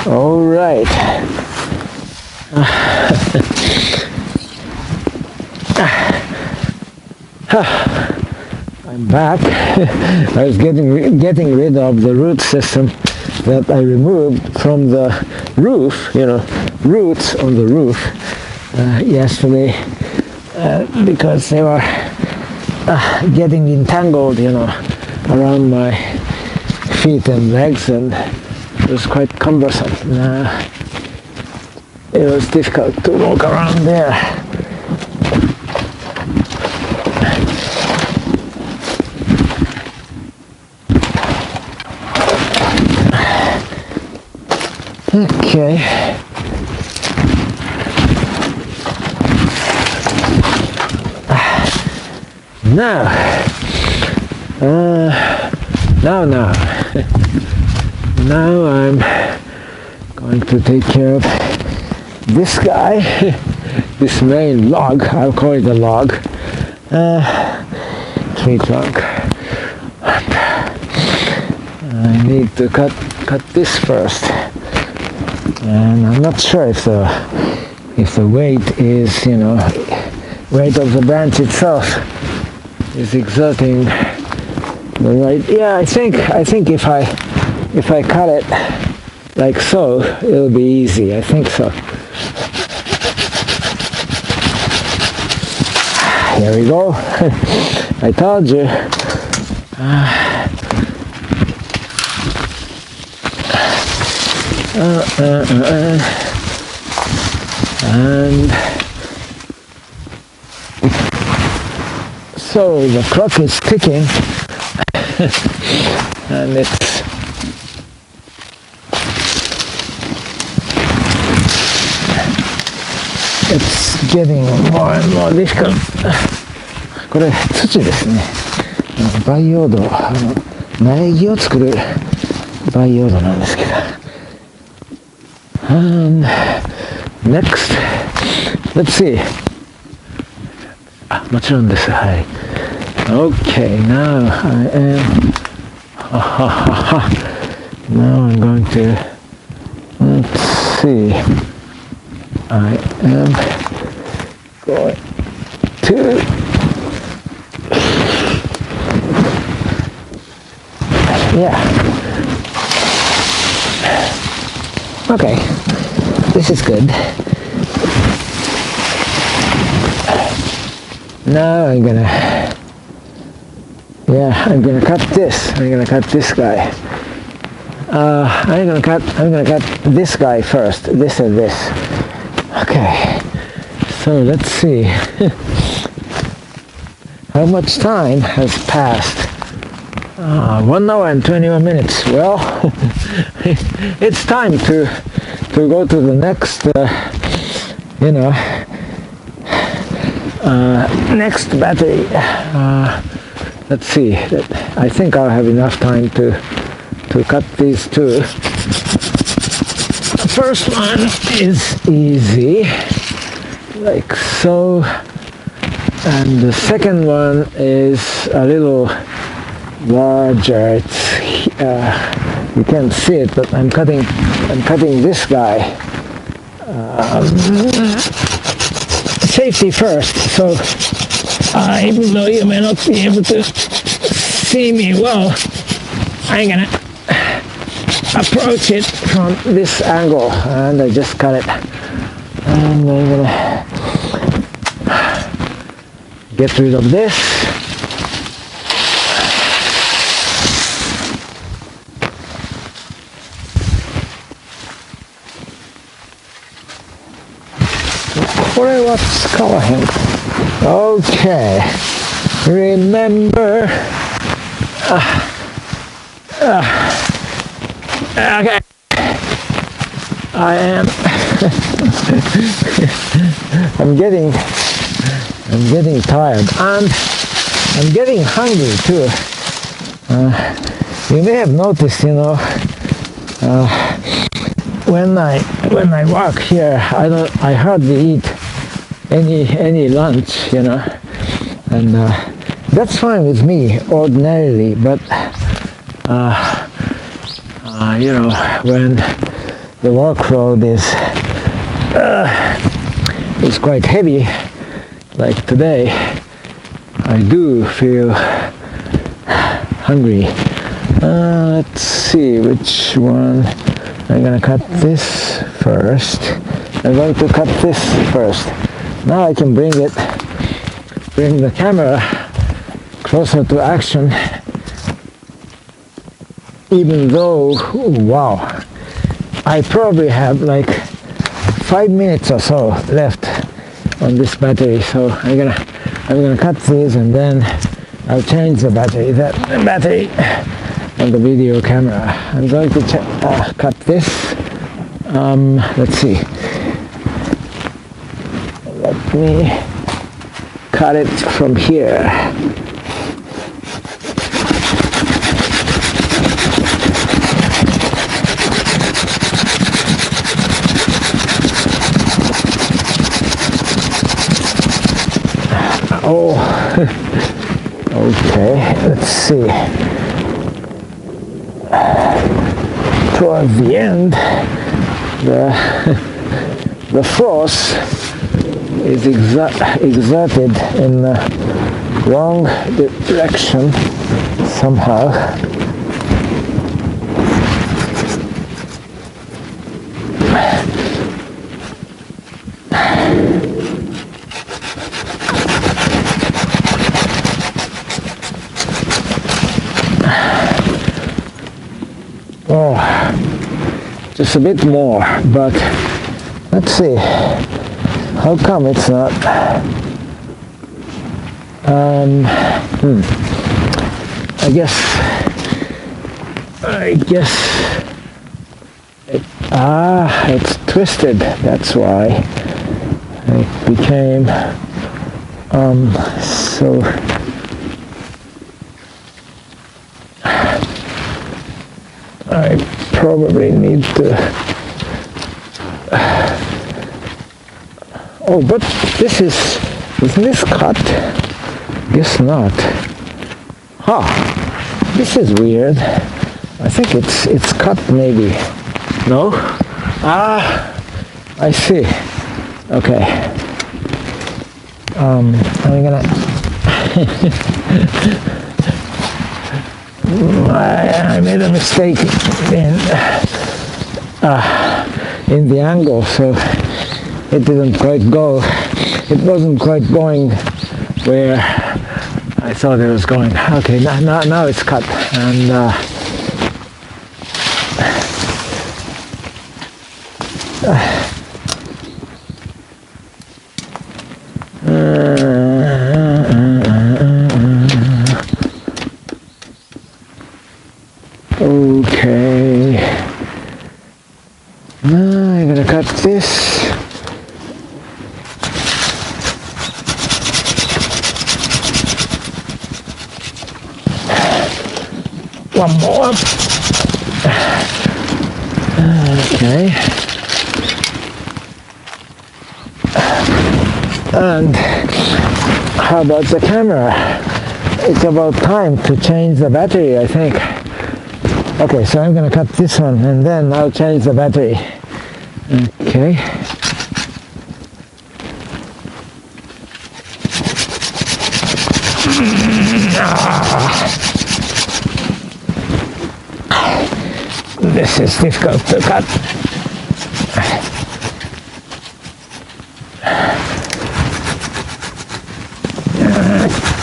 S1: All right. I'm back. I was getting rid of the root system that I removed from the roof, roots on the roof yesterday because they were getting entangled, around my feet and legs, and it was quite cumbersome. It was difficult to walk around there. Okay. Now I'm going to take care of this guy, this main log. I'll call it a log, tree trunk. I need to cut this first, and I'm not sure if the weight is, weight of the branch itself is exerting the right. Yeah, I think if I cut it like so, it'll be easy. I think so. Here we go. I told you. And so the clock is ticking, and it's getting more and more difficult. これ土ですね。培養土、苗木を作る培養土なんですけど。And next, let's see. もちろんです。はい。Okay, now I am. Now I'm going to. Let's see. I am going to. Yeah. Okay. This is good. Now I'm gonna cut this. I'm gonna cut this guy. I'm gonna cut this guy first. This and this. Okay. So let's see. How much time has passed? 1 hour and 21 minutes. Well, it's time to go to the next, next battery. Let's see. I think I'll have enough time to cut these two. The first one is easy, like so, and the second one is a little larger. It's you can't see it, but I'm cutting this guy. Safety first. So even though you may not be able to see me well, I'm gonna approach it from this angle, and I just cut it. And I'm gonna get rid of this. これは使わへん。Okay. Remember. Okay. I am. I'm getting tired, and I'm getting hungry too. You may have noticed, when I work here, I hardly eat any lunch, and that's fine with me ordinarily, but when the workload is quite heavy, like today, I do feel hungry. Let's see which one. I'm gonna cut this first. I'm going to cut this first. Now I can bring the camera closer to action, even though, wow, I probably have like 5 minutes or so left on this battery, so I'm gonna cut these and then I'll change the battery on the video camera. I'm going to cut this. Let's see. Let me cut it from here. Oh, okay, let's see. Towards the end, the force is exerted in the wrong direction somehow. Oh, just a bit more, but let's see. How come it's not? I guess it's twisted. That's why it became so. I probably need to. Oh, but isn't this cut? Guess not. Huh. This is weird. I think it's cut maybe. No? I see. Okay. I'm gonna I made a mistake in the angle, so it didn't quite go. It wasn't quite going where I thought it was going. Okay, now it's cut, and okay. Now I'm gonna cut this. One more. Okay. And how about the camera? It's about time to change the battery, I think. Okay, so I'm gonna cut this one and then I'll change the battery. Okay. This is difficult to cut.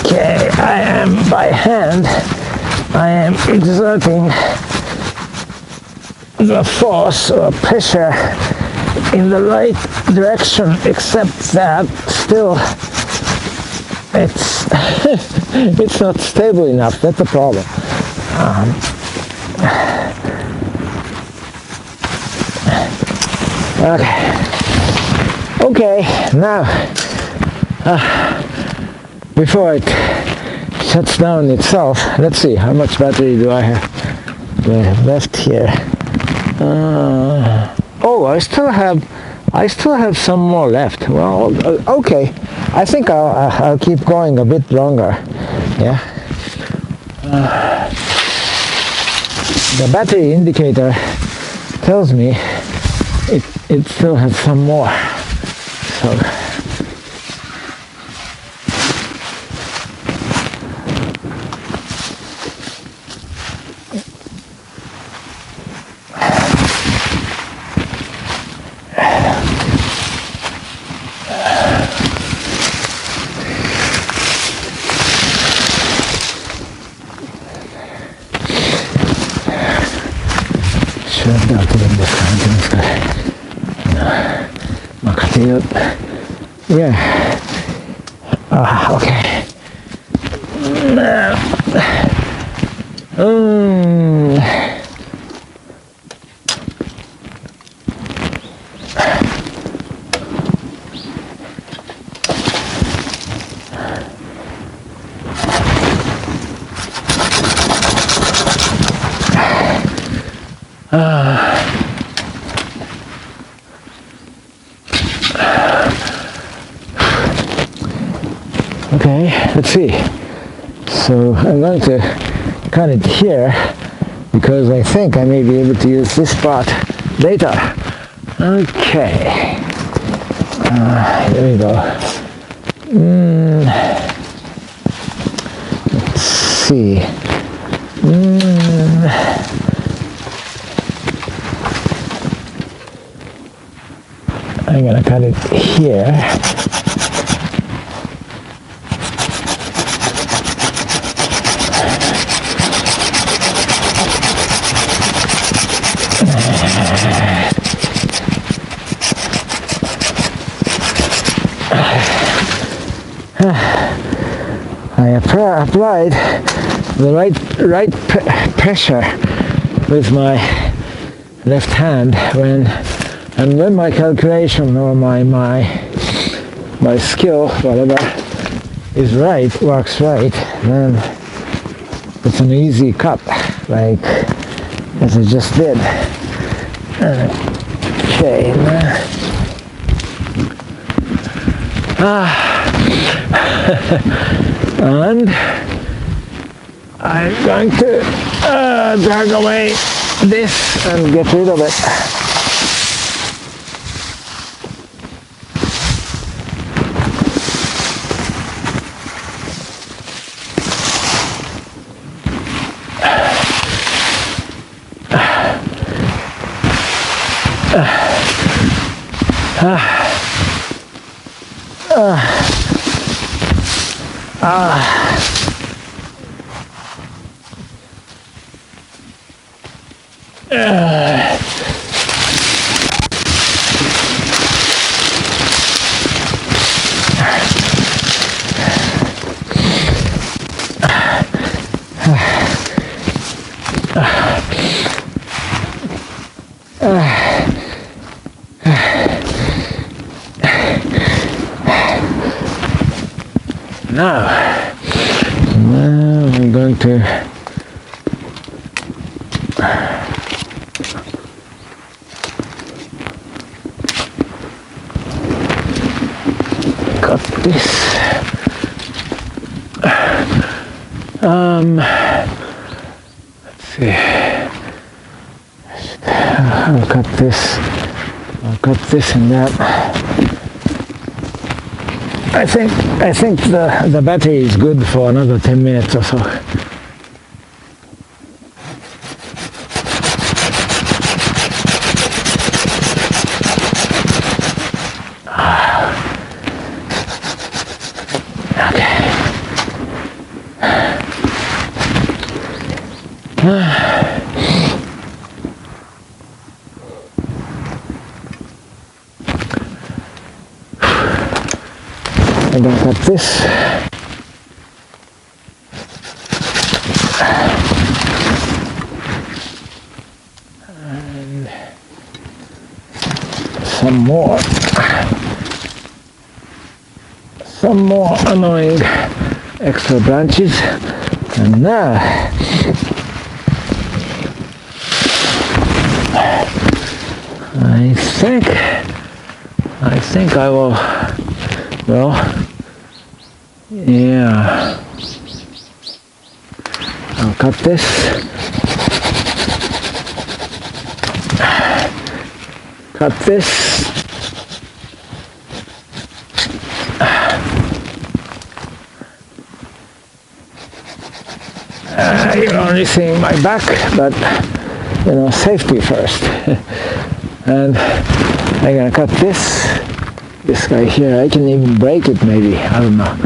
S1: Okay, I am by hand. I am exerting the force or pressure in the right direction, except that still it's it's not stable enough. That's the problem. Okay, now before it shuts down itself, let's see how much battery do I have left here. Oh, I still have some more left. Well, okay, I think I'll keep going a bit longer. Yeah. The battery indicator tells me it still has some more. So yeah. Okay. Okay, let's see. So I'm going to cut it here because I think I may be able to use this part later. Okay. Here we go. Let's see. I'm gonna cut it here. I applied the right pressure with my left hand when my calculation or my skill, whatever, is right, works right, then it's an easy cut, like as I just did. Okay. And I'm going to drag away this and get rid of it. Now I'm going to cut this. Let's see. I'll cut this. I'll cut this and that. I think the battery is good for another 10 minutes or so. I'm gonna cut this. And some more annoying extra branches. And now I think I will, well, yeah, I'll cut this. Cut this. You're only seeing my back, but you know, safety first. And I'm gonna cut this guy here. I can even break it maybe, I don't know.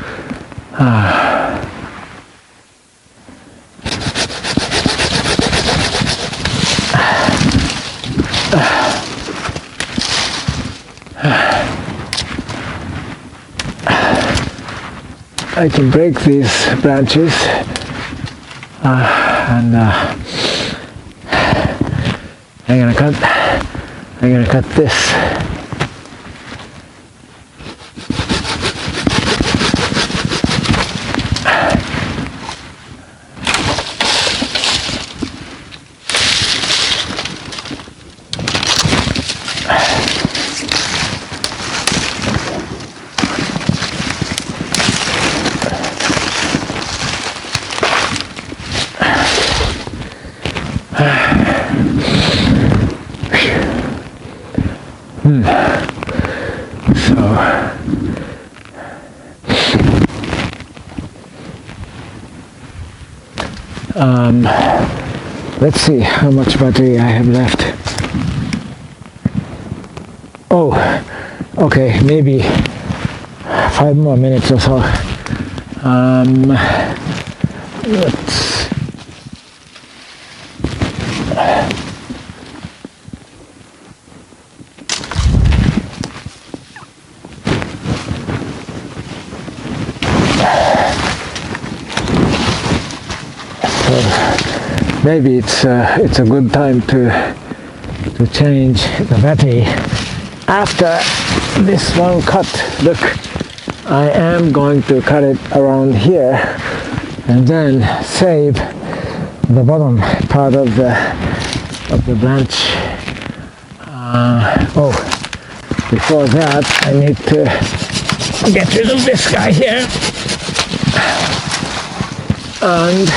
S1: I can break these branches and I'm gonna cut this. Let's see how much battery I have left. Oh, okay, maybe 5 more minutes or so. Maybe it's a good time to change the battery after this one cut. Look, I am going to cut it around here and then save the bottom part of the branch. Oh, before that I need to get rid of this guy here. And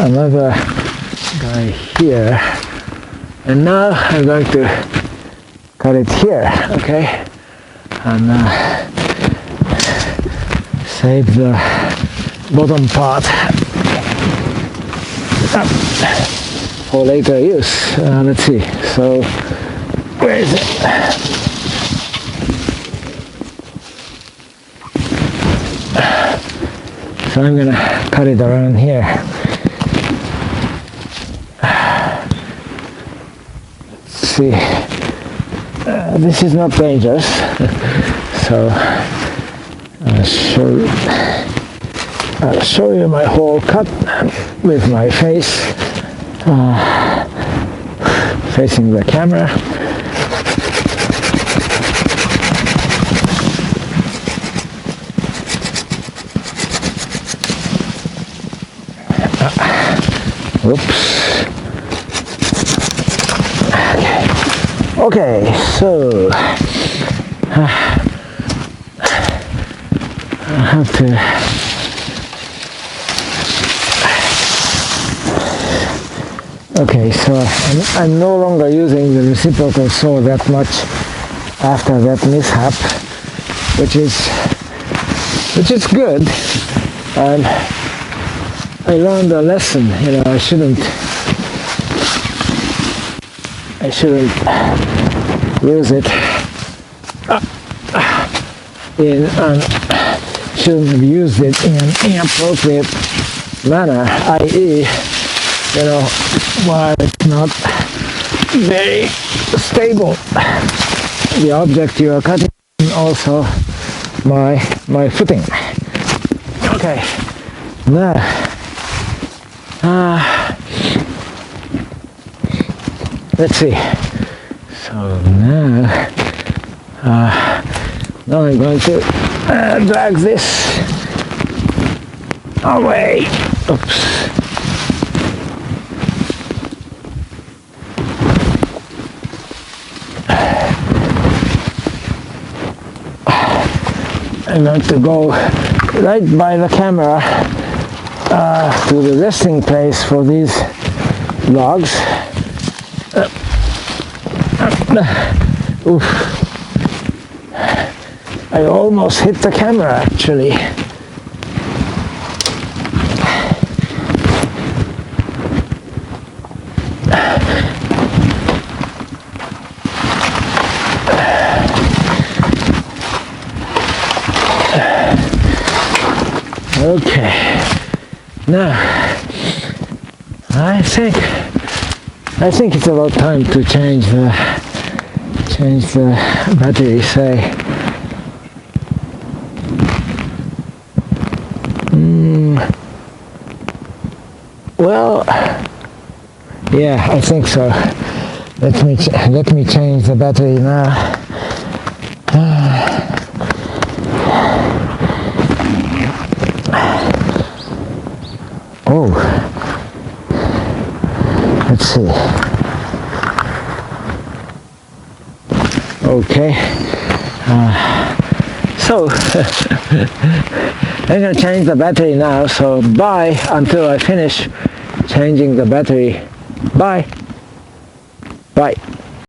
S1: another guy here, and now I'm going to cut it here, okay, and save the bottom part for later use. Let's see, so where is it? So I'm gonna cut it around here. Let's see, this is not dangerous, so I'll show you my whole cut with my face facing the camera. Oops. Okay, so I have to so I'm no longer using the reciprocal saw that much after that mishap, which is good. And I learned a lesson, you know, I shouldn't use it in shouldn't have used it in an inappropriate manner, i.e., while it's not very stable, the object you are cutting, and also my footing. Okay, now let's see. So now I'm going to drag this away. Oops. I'm going to go right by the camera to the resting place for these logs. Oof. I almost hit the camera actually. Okay, now I think it's about time to change the battery, say. Well, yeah, I think so. Let me change the battery now. Oh, let's see. Okay, so I'm going to change the battery now, so bye until I finish changing the battery. Bye.